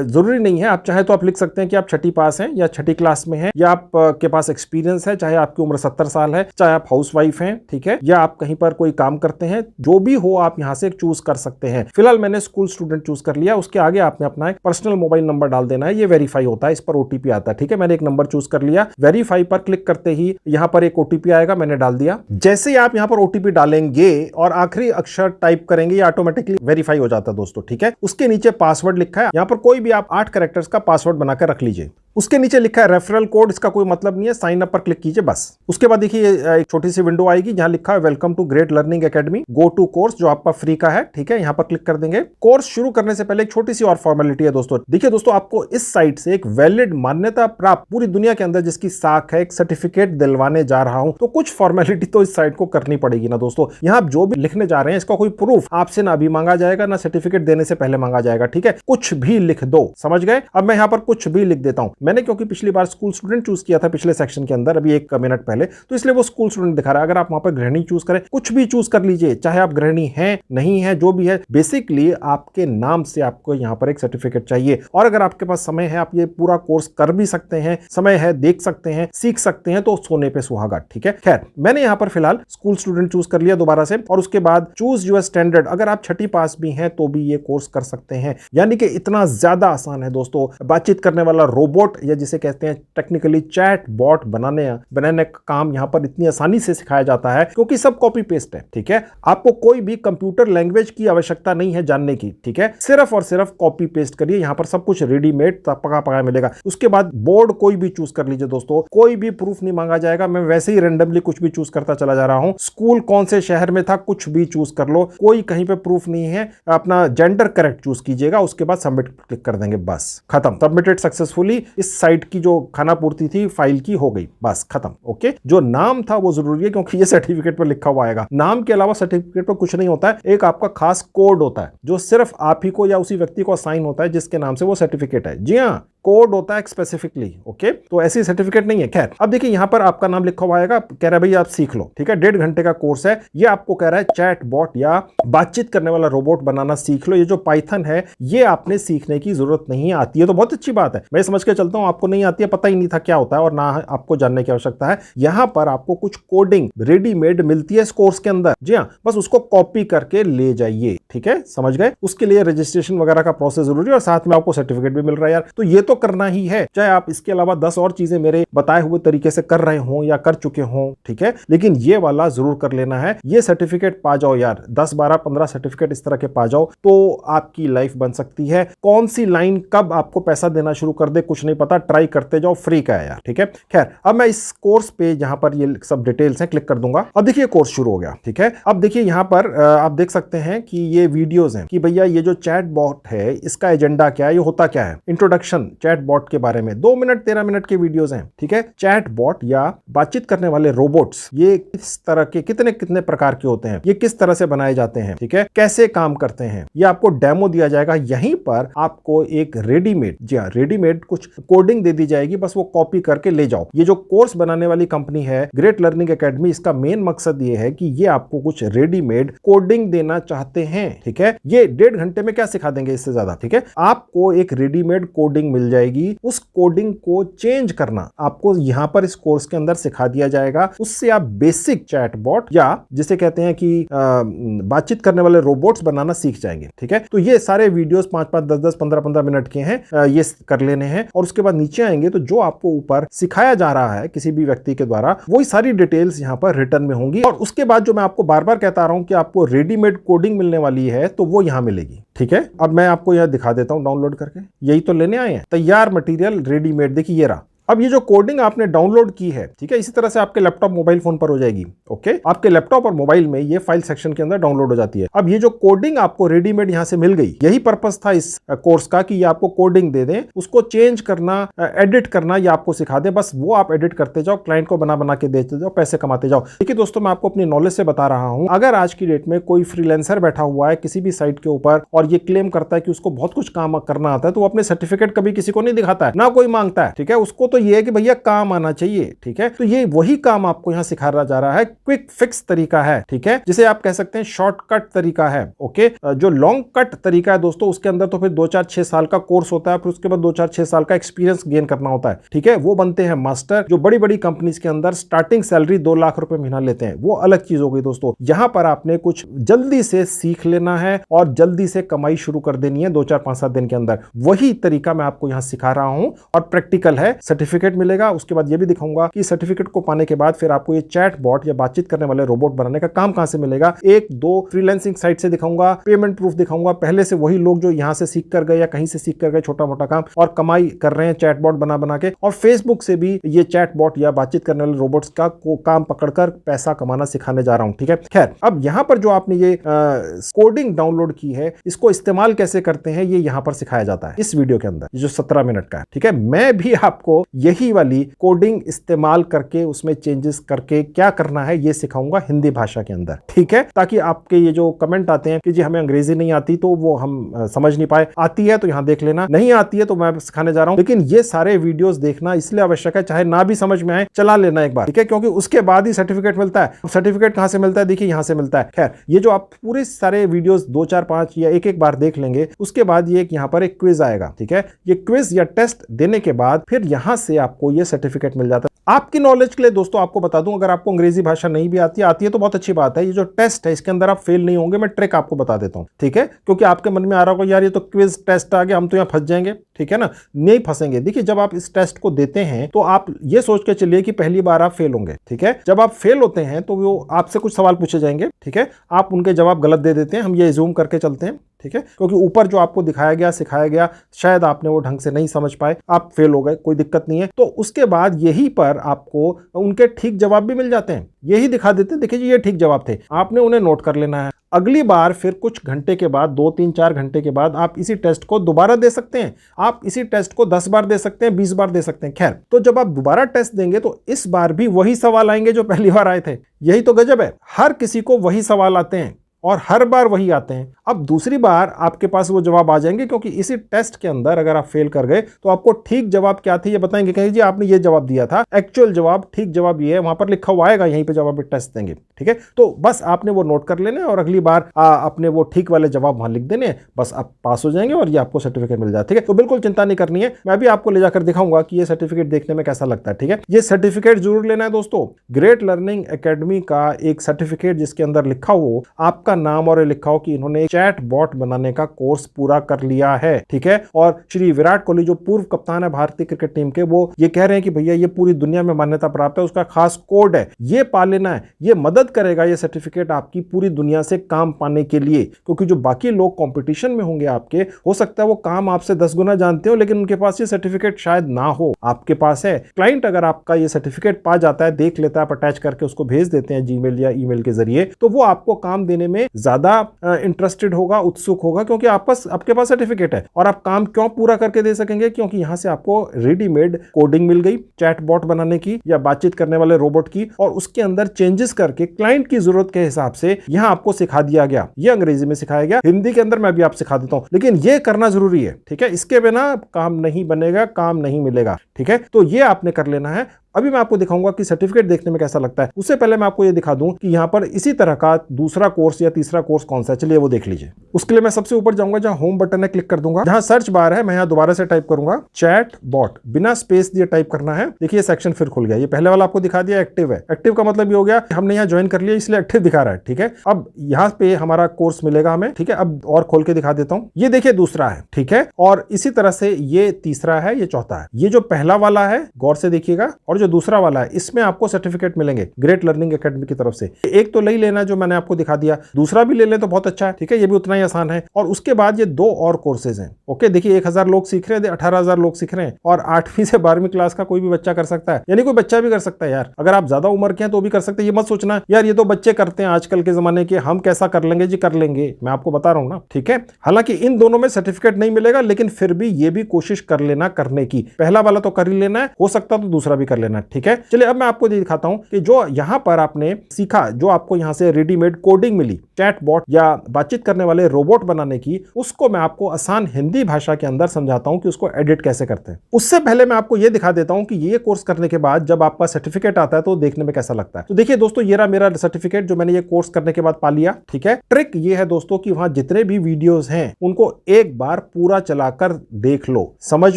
जरूरी नहीं है, आप चाहे तो आप लिख सकते हैं कि आप 6ठी पास हैं या 6ठी क्लास में हैं या आप के पास एक्सपीरियंस है, चाहे आपकी उम्र 70 साल है, चाहे आप हाउसवाइफ हैं, ठीक है, या आप कहीं पर कोई काम करते हैं, जो भी हो आप यहां से चूज कर सकते हैं। फिलहाल मैंने स्कूल स्टूडेंट चूज कर लिया। उसके आगे आपने अपना एक पर्सनल मोबाइल नंबर डाल देना है, ये वेरीफाई होता है, इस पर ओटीपी आता है, ठीक है। मैंने एक नंबर चूज कर लिया, वेरीफाई पर क्लिक करते ही यहां पर एक ओटीपी आएगा, मैंने डाल दिया। जैसे ही आप यहां पर ओटीपी डालेंगे और आखिरी अक्षर टाइप करेंगे, ये ऑटोमेटिकली वेरीफाई हो जाता है दोस्तों, ठीक है। उसके नीचे पासवर्ड लिखा है, यहां पर कोई भी आप 8 कैरेक्टर्स का पासवर्ड बनाकर रख लीजिए। उसके नीचे लिखा है रेफरल कोड, इसका कोई मतलब नहीं है, साइन अप पर क्लिक कीजिए बस। उसके बाद देखिए एक छोटी सी विंडो आएगी जहां लिखा है welcome to Great Learning Academy, go to course, जो आपका फ्री का है, ठीक है। यहां पर क्लिक कर देंगे। कोर्स शुरू करने से पहले एक छोटी सी और फॉर्मेलिटी है दोस्तों। देखिए दोस्तों, आपको इस साइट से एक वैलिड मान्यता प्राप्त पूरी दुनिया के अंदर जिसकी साख है, एक सर्टिफिकेट दिलवाने जा रहा हूं, तो कुछ फॉर्मेलिटी तो इस साइट को करनी पड़ेगी ना दोस्तों। यहां आप जो भी लिखने जा रहे हैं इसका कोई प्रूफ आपसे ना अभी मांगा जाएगा ना सर्टिफिकेट देने से पहले मांगा जाएगा, ठीक है। कुछ भी लिख दो, समझ गए। अब मैं यहां पर कुछ भी लिख देता हूं। मैंने क्योंकि पिछली बार स्कूल स्टूडेंट चूज किया था पिछले सेक्शन के अंदर, अभी 1 मिनट पहले, तो इसलिए वो स्कूल स्टूडेंट दिखा रहा है। अगर आप वहां पर गृहिणी चूज करें, कुछ भी चूज कर लीजिए, चाहे आप गृहिणी हैं नहीं है, जो भी है, बेसिकली आपके नाम से आपको यहां पर एक सर्टिफिकेट चाहिए। और अगर आपके पास समय है, आप ये पूरा कोर्स कर भी सकते हैं, समय है, देख सकते हैं, सीख सकते हैं, तो सोने पे सुहागा, ठीक है। खैर, मैंने यहां पर फिलहाल स्कूल स्टूडेंट चूज कर लिया दोबारा से। और उसके बाद चूज यूर स्टैंडर्ड, अगर आप 6ठी पास भी हैं तो भी ये कोर्स कर सकते हैं। यानी कि इतना ज्यादा आसान है दोस्तों। बातचीत करने वाला रोबोट या जिसे कहते हैं टेक्निकली चैट बॉट बनाने का काम यहां पर इतनी आसानी से सिखाया जाता है क्योंकि सब कॉपी पेस्ट है, ठीक है। आपको कोई भी कंप्यूटर लैंग्वेज की आवश्यकता नहीं है जानने की, ठीक है। सिर्फ और सिर्फ कॉपी पेस्ट करिए, यहां पर सब कुछ रेडीमेड पका पकाया मिलेगा। उसके बाद बोर्ड कोई भी चूज कर लीजिए दोस्तों, कोई भी प्रूफ नहीं मांगा जाएगा। मैं वैसे ही रैंडमली कुछ भी चूज करता चला जा रहा हूं। स्कूल कौन से शहर में था, कुछ भी चूज कर लो, कोई कहीं पे प्रूफ नहीं है। अपना जेंडर करेक्ट चूज कीजिएगा, उसके बाद सबमिट क्लिक कर देंगे, बस खत्म, सबमिटेड सक्सेसफुली। इस साइट की जो खाना पूर्ति थी फाइल की हो गई, बस खत्म, ओके। जो नाम था वो जरूरी है क्योंकि ये सर्टिफिकेट पर लिखा हुआ आएगा। नाम के अलावा सर्टिफिकेट पर कुछ नहीं होता है, एक आपका खास कोड होता है जो सिर्फ आप ही को या उसी व्यक्ति को असाइन होता है जिसके नाम से वो सर्टिफिकेट है। जी हाँ, कोड होता है स्पेसिफिकली। ओके, तो ऐसी सर्टिफिकेट नहीं है। खैर, अब देखिए यहाँ पर आपका नाम लिखा हुआ आएगा, कह रहा है भाई आप सीख लो। ठीक है, 1.5 घंटे का कोर्स है ये, आपको कह रहा है चैट बॉट या बातचीत करने वाला रोबोट बनाना सीख लो। ये जो पाइथन है ये आपने सीखने की जरूरत नहीं आती है, तो बहुत अच्छी बात है। मैं समझ के चलता हूं आपको नहीं आती है, पता ही नहीं था क्या होता है और ना आपको जानने की आवश्यकता है। यहां पर आपको कुछ कोडिंग रेडीमेड मिलती है इस कोर्स के अंदर। जी हाँ, बस उसको कॉपी करके ले जाइए। ठीक है, समझ गए। उसके लिए रजिस्ट्रेशन वगैरह का प्रोसेस जरूरी है और साथ में आपको सर्टिफिकेट भी मिल रहा है यार, तो ये तो करना ही है, चाहे आप इसके अलावा 10 और चीजें मेरे बताए हुए तरीके से कर रहे हो या कर चुके हो। ठीक है, लेकिन ये वाला जरूर कर लेना है। ये सर्टिफिकेट पा जाओ यार, 10 12 15 सर्टिफिकेट इस तरह के पा जाओ तो आपकी लाइफ बन सकती है। कौन सी लाइन कब आपको पैसा देना शुरू कर दे कुछ नहीं पता, ट्राई करते जाओ, फ्री का है यार। ठीक है, खैर अब मैं इस कोर्स पे जहां पर ये सब डिटेल्स हैं क्लिक कर दूंगा। अब देखिए कोर्स शुरू हो गया। ठीक है, अब देखिए यहां पर आप देख सकते हैं कि ये वीडियोस हैं कि भैया ये जो चैट बॉट है इसका एजेंडा क्या है, ये होता क्या है, इंट्रोडक्शन चैट बॉट के बारे में 2 मिनट 13 मिनट के वीडियोस हैं। ठीक है, चैट बॉट या बातचीत करने वाले रोबोट्स ये किस तरह के कितने कितने प्रकार के होते हैं, ये किस तरह से बनाए जाते हैं, ठीक है, कैसे काम करते हैं, ये आपको डेमो दिया जाएगा। यहीं पर आपको एक रेडीमेड, जी हाँ, रेडीमेड कुछ कोडिंग दे दी जाएगी, बस वो कॉपी करके ले जाओ। ये जो कोर्स बनाने वाली कंपनी है ग्रेट लर्निंग एकेडमी, इसका मेन मकसद ये है कि ये आपको कुछ रेडीमेड कोडिंग देना चाहते हैं। ठीक है, ये 1.5 घंटे में क्या सिखा देंगे इससे ज्यादा। ठीक है, आपको एक रेडीमेड कोडिंग मिल जाएगी, उस कोडिंग को चेंज करना आपको यहां पर इस कोर्स के अंदर सिखा दिया जाएगा। उससे आप बेसिक चैटबॉट या जिसे कहते हैं कि बातचीत करने वाले रोबोट्स बनाना सीख जाएंगे। ठीक है, तो ये सारे वीडियोस 5-5 10-10 15-15 मिनट के हैं, ये कर लेने हैं। और उसके बाद नीचे आएंगे तो जो आपको ऊपर सिखाया जा रहा है किसी भी व्यक्ति के द्वारा, वही सारी डिटेल्स यहां पर रिटर्न में होंगी। और उसके बाद जो मैं आपको बार बार कहता रहा हूं कि आपको रेडीमेड कोडिंग मिलने वाली है, तो वो यहां मिलेगी। ठीक है, अब मैं आपको यह दिखा देता हूं डाउनलोड करके, यही तो लेने आए हैं तैयार मटेरियल रेडीमेड। देखिए ये रहा। अब ये जो कोडिंग आपने डाउनलोड की है, ठीक है, इसी तरह से आपके लैपटॉप मोबाइल फोन पर हो जाएगी। ओके, आपके लैपटॉप और मोबाइल में ये फाइल सेक्शन के अंदर डाउनलोड हो जाती है। अब ये जो कोडिंग आपको रेडीमेड यहां से मिल गई, यही पर्पस था इस कोर्स का कि ये आपको कोडिंग दे दें, उसको चेंज करना, एडिट करना ये आपको सिखा दे। बस वो आप एडिट करते जाओ, क्लाइंट को बना बना के देते जाओ, पैसे कमाते जाओ। देखिए दोस्तों, मैं आपको अपनी नॉलेज से बता रहा हूं, अगर आज की डेट में कोई फ्रीलांसर बैठा हुआ है किसी भी साइट के ऊपर और ये क्लेम करता है कि उसको बहुत कुछ काम करना आता है, तो वो अपने सर्टिफिकेट कभी किसी को नहीं दिखाता है, ना कोई मांगता है। ठीक है, उसको तो ये है कि भैया काम आना चाहिए। ठीक है, तो ये वही काम आपको यहां सिखाया जा रहा है। क्विक फिक्स तरीका है, ठीक है, जिसे आप कह सकते हैं शॉर्टकट तरीका है। ओके, जो लॉन्ग कट तरीका है दोस्तों, उसके अंदर तो फिर 2-4-6 साल का कोर्स होता है, फिर उसके बाद 2-4-6 साल का एक्सपीरियंस गेन करना होता है। ठीक है, वो बनते हैं मास्टर, जो बड़ी बड़ी कंपनीज के अंदर स्टार्टिंग सैलरी 2 लाख रुपए महीना लेते हैं। वो अलग चीज हो गई दोस्तों। यहां पर आपने कुछ जल्दी से सीख लेना है और जल्दी से कमाई शुरू कर देनी है 2-4-5-7 दिन के अंदर। वही तरीका मैं आपको यहां सिखा रहा हूं और प्रैक्टिकल है। सर्टिफिकेट मिलेगा, उसके बाद ये भी दिखाऊंगा कि सर्टिफिकेट को पाने के बाद फिर आपको ये चैट बॉट या बातचीत करने वाले रोबोट बनाने का काम कहां से मिलेगा। 1-2 फ्रीलांसिंग साइट से दिखाऊंगा, पेमेंट प्रूफ दिखाऊंगा, पहले से वही लोग जो यहां से सीख कर गए या कहीं से सीख कर गए छोटा मोटा काम और कमाई कर रहे हैं चैट बॉट बना बना के। और फेसबुक से भी ये चैट बॉट या बातचीत करने वाले रोबोट्स का काम पकड़कर पैसा कमाना सिखाने जा रहा हूं। ठीक है, खैर अब यहां पर जो आपने ये कोडिंग डाउनलोड की है, इसको इस्तेमाल कैसे करते हैं ये यहां पर सिखाया जाता है इस वीडियो के अंदर, जो 17 मिनट का है। ठीक है, मैं भी आपको यही वाली कोडिंग इस्तेमाल करके उसमें चेंजेस करके क्या करना है ये सिखाऊंगा हिंदी भाषा के अंदर। ठीक है, ताकि आपके ये जो कमेंट आते हैं कि जी हमें अंग्रेजी नहीं आती, तो वो हम समझ नहीं पाए। आती है तो यहां देख लेना, नहीं आती है तो मैं सिखाने जा रहा हूं। लेकिन ये सारे वीडियोस देखना इसलिए आवश्यक है, चाहे ना भी समझ में आए चला लेना एक बार। ठीक है, क्योंकि उसके बाद ही सर्टिफिकेट मिलता है। सर्टिफिकेट कहां से मिलता है, देखिए यहां से मिलता है। खैर, ये जो आप पूरे सारे वीडियोस 2-4-5 या एक बार देख लेंगे, उसके बाद ये यहां पर एक क्विज आएगा। ठीक है, ये क्विज या टेस्ट देने के बाद फिर यहां से आपको ये सर्टिफिकेट मिल जाता है। आपकी नॉलेज के लिए दोस्तों आपको बता दूं, अगर आपको अंग्रेजी भाषा नहीं भी आती है तो बहुत अच्छी बात है। ये जो टेस्ट है इसके अंदर आप फेल नहीं होंगे, मैं ट्रिक आपको बता देता हूं। ठीक है, क्योंकि आपके मन में आ रहा होगा यार ये तो क्विज टेस्ट आ गया, हम तो यहां फंस जाएंगे। ठीक है ना, नहीं फंसेंगे। देखिए, जब आप इस टेस्ट को देते हैं तो आप ये सोच के चलिए कि पहली बार आप फेल होंगे। ठीक है, जब आप फेल होते हैं तो वो आपसे कुछ सवाल पूछे जाएंगे। ठीक है, आप उनके जवाब गलत दे देते हैं, हम ये जूम करके चलते हैं। ठीक है, क्योंकि ऊपर जो आपको दिखाया गया सिखाया गया शायद आपने वो ढंग से नहीं समझ पाए, आप फेल हो गए, कोई दिक्कत नहीं है। तो उसके बाद यही पर आपको उनके ठीक जवाब भी मिल जाते हैं, यही दिखा देते हैं, देखिए ये ठीक जवाब थे, आपने उन्हें नोट कर लेना है। अगली बार फिर कुछ घंटे के बाद 2-3-4 घंटे के बाद आप इसी टेस्ट को दोबारा दे सकते हैं। आप इसी टेस्ट को 10 बार दे सकते हैं, 20 बार दे सकते हैं। खैर, तो जब आप दोबारा टेस्ट देंगे तो इस बार भी वही सवाल आएंगे जो पहली बार आए थे। यही तो गजब है, हर किसी को वही सवाल आते हैं और हर बार वही आते हैं। अब दूसरी बार आपके पास वो जवाब आ जाएंगे, क्योंकि इसी टेस्ट के अंदर अगर आप फेल कर गए तो आपको ठीक जवाब क्या थी ये बताएंगे, कहेंगे जी आपने ये जवाब दिया था, एक्चुअल जवाब ठीक जवाब ये है, वहां पर लिखा हुआ आएगा, यहीं पे जवाब टेस्ट देंगे। ठीक है, तो बस आपने वो नोट कर लेना और अगली बार अपने वो ठीक वाले जवाब वहां लिख देने, बस आप पास हो जाएंगे और ये आपको सर्टिफिकेट मिल जाए। ठीक है, तो बिल्कुल चिंता नहीं करनी है, मैं भी आपको ले जाकर दिखाऊंगा कि ये सर्टिफिकेट देखने में कैसा लगता है। ठीक है, ये सर्टिफिकेट जरूर लेना है दोस्तों। ग्रेट लर्निंग एकेडमी का एक सर्टिफिकेट जिसके अंदर लिखा हो आपका नाम और लिखा हो कि इन्होंने चैट बॉट बनाने का कोर्स पूरा कर लिया है। ठीक है, और श्री विराट कोहली जो पूर्व कप्तान है भारतीय क्रिकेट टीम के, वो ये कह रहे हैं कि भैया ये पूरी दुनिया में मान्यता प्राप्त है, उसका खास कोड है, ये पा लेना है, ये मदद करेगा ये सर्टिफिकेट आपकी पूरी दुनिया से काम पाने के लिए। क्योंकि जो बाकी लोग कंपटीशन में होंगे आपके, हो सकता है वो काम आपसे 10 गुना जानते हो लेकिन उनके पास ये सर्टिफिकेट शायद ना हो, आपके पास है। क्लाइंट अगर आपका ये सर्टिफिकेट पा जाता है, देख लेता है, अटैच करके उसको भेज देते हैं जीमेल या ईमेल के जरिए, तो वो आपको काम देने में ज्यादा इंटरेस्टेड होगा, उत्सुक होगा, क्योंकि आपके पास सर्टिफिकेट है। और आप काम क्यों पूरा करके दे सकेंगे, क्योंकि यहां से आपको रेडीमेड कोडिंग मिल गई चैटबॉट बनाने की या बातचीत करने वाले रोबोट की, और उसके अंदर चेंजेस करके क्लाइंट की जरूरत के हिसाब से यहां आपको सिखा दिया गया। ये अंग्रेजी में सिखाया गया, हिंदी के अंदर मैं भी आप सिखा देता हूं, लेकिन ये करना जरूरी है। ठीक है, इसके बिना काम नहीं बनेगा, काम नहीं मिलेगा। ठीक है, तो ये आपने कर लेना है। अभी मैं आपको दिखाऊंगा कि सर्टिफिकेट देखने में कैसा लगता है। उससे पहले मैं आपको ये दिखा दूं कि यहां पर इसी तरह का दूसरा कोर्स या तीसरा कोर्स कौन सा है, चलिए वो देख लीजिए। उसके लिए मैं सबसे ऊपर जाऊंगा, जहां होम बटन है, क्लिक कर दूंगा। जहां सर्च बार है मैं यहां दोबारा से टाइप करूंगा चैट बॉट, बिना स्पेस दिए टाइप करना है। देखिए सेक्शन फिर खुल गया। ये पहले वाला आपको दिखा दिया एक्टिव है। एक्टिव का मतलब ये हो गया हमने यहां ज्वाइन कर लिया इसलिए एक्टिव दिखा रहा है। ठीक है, अब यहां पे हमारा कोर्स मिलेगा हमें। ठीक है, अब और खोल के दिखा देता हूं। ये देखिए दूसरा है। ठीक है, और इसी तरह से ये तीसरा है, ये चौथा है। ये जो पहला वाला है गौर से देखिएगा, और जो दूसरा वाला है इसमें आपको सर्टिफिकेट मिलेंगे ग्रेट लर्निंग एकेडमी की तरफ से। एक तो ले ही लेना जो मैंने आपको दिखा दिया, दूसरा भी ले लें तो बहुत अच्छा है। ठीक है, ये भी उतना ही आसान है। और उसके बाद ये 2 और कोर्सेज हैं। ओके, देखिए 1000 लोग सीख रहे हैं, 18,000 लोग सीख रहे हैं, और 8वीं से 12वीं क्लास का कोई भी बच्चा कर सकता है, यानी कोई बच्चा भी कर सकता है यार। अगर आप ज्यादा उम्र के हैं तो भी कर सकते हैं। ये मत सोचना यार ये तो बच्चे करते हैं आजकल के जमाने के, हम कैसा कर लेंगे जी, कर लेंगे, मैं आपको बता रहा हूं ना। ठीक है, हालांकि इन दोनों में सर्टिफिकेट नहीं मिलेगा, लेकिन फिर भी ये भी कोशिश कर लेना करने की। पहला वाला तो कर ही लेना है, हो सकता तो दूसरा भी कर लेना। ठीक है, चलिए अब मैं आपको दिखाता हूं कि जो यहां पर आपने सीखा, जो आपको यहां से रेडीमेड कोडिंग मिली चैटबॉट या बातचीत करने वाले रोबोट बनाने की, उसको मैं आपको आसान हिंदी भाषा के अंदर समझाता हूं कि उसको एडिट कैसे करते हैं। उससे पहले मैं आपको यह दिखा देता हूं कि ये कोर्स करने के बाद जब आपका सर्टिफिकेट आता है तो देखने में कैसा लगता है। तो देखिए दोस्तों, ये रहा मेरा सर्टिफिकेट जो मैंने ये कोर्स करने के बाद पा लिया। ठीक है, ट्रिक ये है दोस्तों कि वहां जितने भी वीडियोस हैं उनको एक बार पूरा चलाकर देख लो, समझ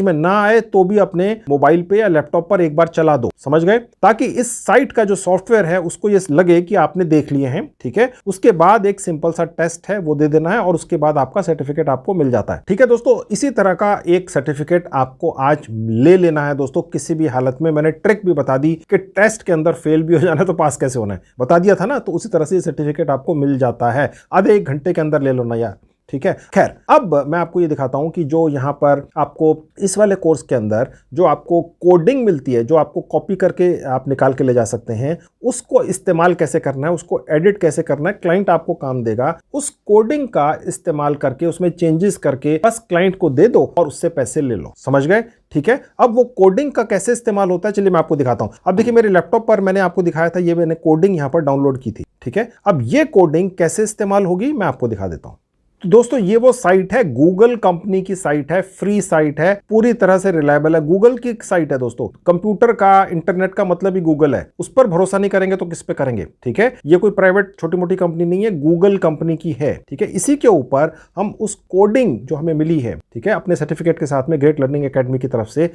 में ना आए तो भी अपने मोबाइल पे या लैपटॉप पर एक बार चला दो, समझ गए, ताकि इस साइट का जो सॉफ्टवेयर है उसको ये लगे कि आपने देख लिए हैं। ठीक है, उसके बाद एक सिंपल सा टेस्ट है वो दे देना है और उसके बाद आपका सर्टिफिकेट आपको मिल जाता है। ठीक है दोस्तों, इसी तरह का एक सर्टिफिकेट आपको आज ले लेना है दोस्तों, किसी भी हालत में। मैंने ट्रिक भी बता दी कि टेस्ट के अंदर फेल भी हो जाना है तो पास कैसे होना है, बता दिया था ना। तो उसी तरह से सर्टिफिकेट आपको मिल जाता है, आधे 1 घंटे के अंदर ले लो ना यार। ठीक है, खैर अब मैं आपको ये दिखाता हूं कि जो यहां पर आपको इस वाले कोर्स के अंदर जो आपको कोडिंग मिलती है, जो आपको कॉपी करके आप निकाल के ले जा सकते हैं, उसको इस्तेमाल कैसे करना है, उसको एडिट कैसे करना है। क्लाइंट आपको काम देगा, उस कोडिंग का इस्तेमाल करके उसमें चेंजेस करके बस क्लाइंट को दे दो और उससे पैसे ले लो, समझ गए। ठीक है, अब वो कोडिंग का कैसे इस्तेमाल होता है चलिए मैं आपको दिखाता हूं। अब देखिए मेरे लैपटॉप पर मैंने आपको दिखाया था, ये मैंने कोडिंग यहां पर डाउनलोड की थी। ठीक है, अब ये कोडिंग कैसे इस्तेमाल होगी मैं आपको दिखा देता हूं। तो दोस्तों ये वो साइट है, गूगल कंपनी की साइट है, फ्री साइट है, पूरी तरह से रिलायबल है, गूगल की साइट है दोस्तों। कंप्यूटर का, इंटरनेट का मतलब ही गूगल है, उस पर भरोसा नहीं करेंगे तो किस पे करेंगे। ठीक है, ये कोई प्राइवेट छोटी मोटी कंपनी नहीं है, गूगल कंपनी की है। ठीक है, इसी के ऊपर हम उस कोडिंग जो हमें मिली है, ठीक है, अपने सर्टिफिकेट के साथ में ग्रेट लर्निंग एकेडमी की तरफ से,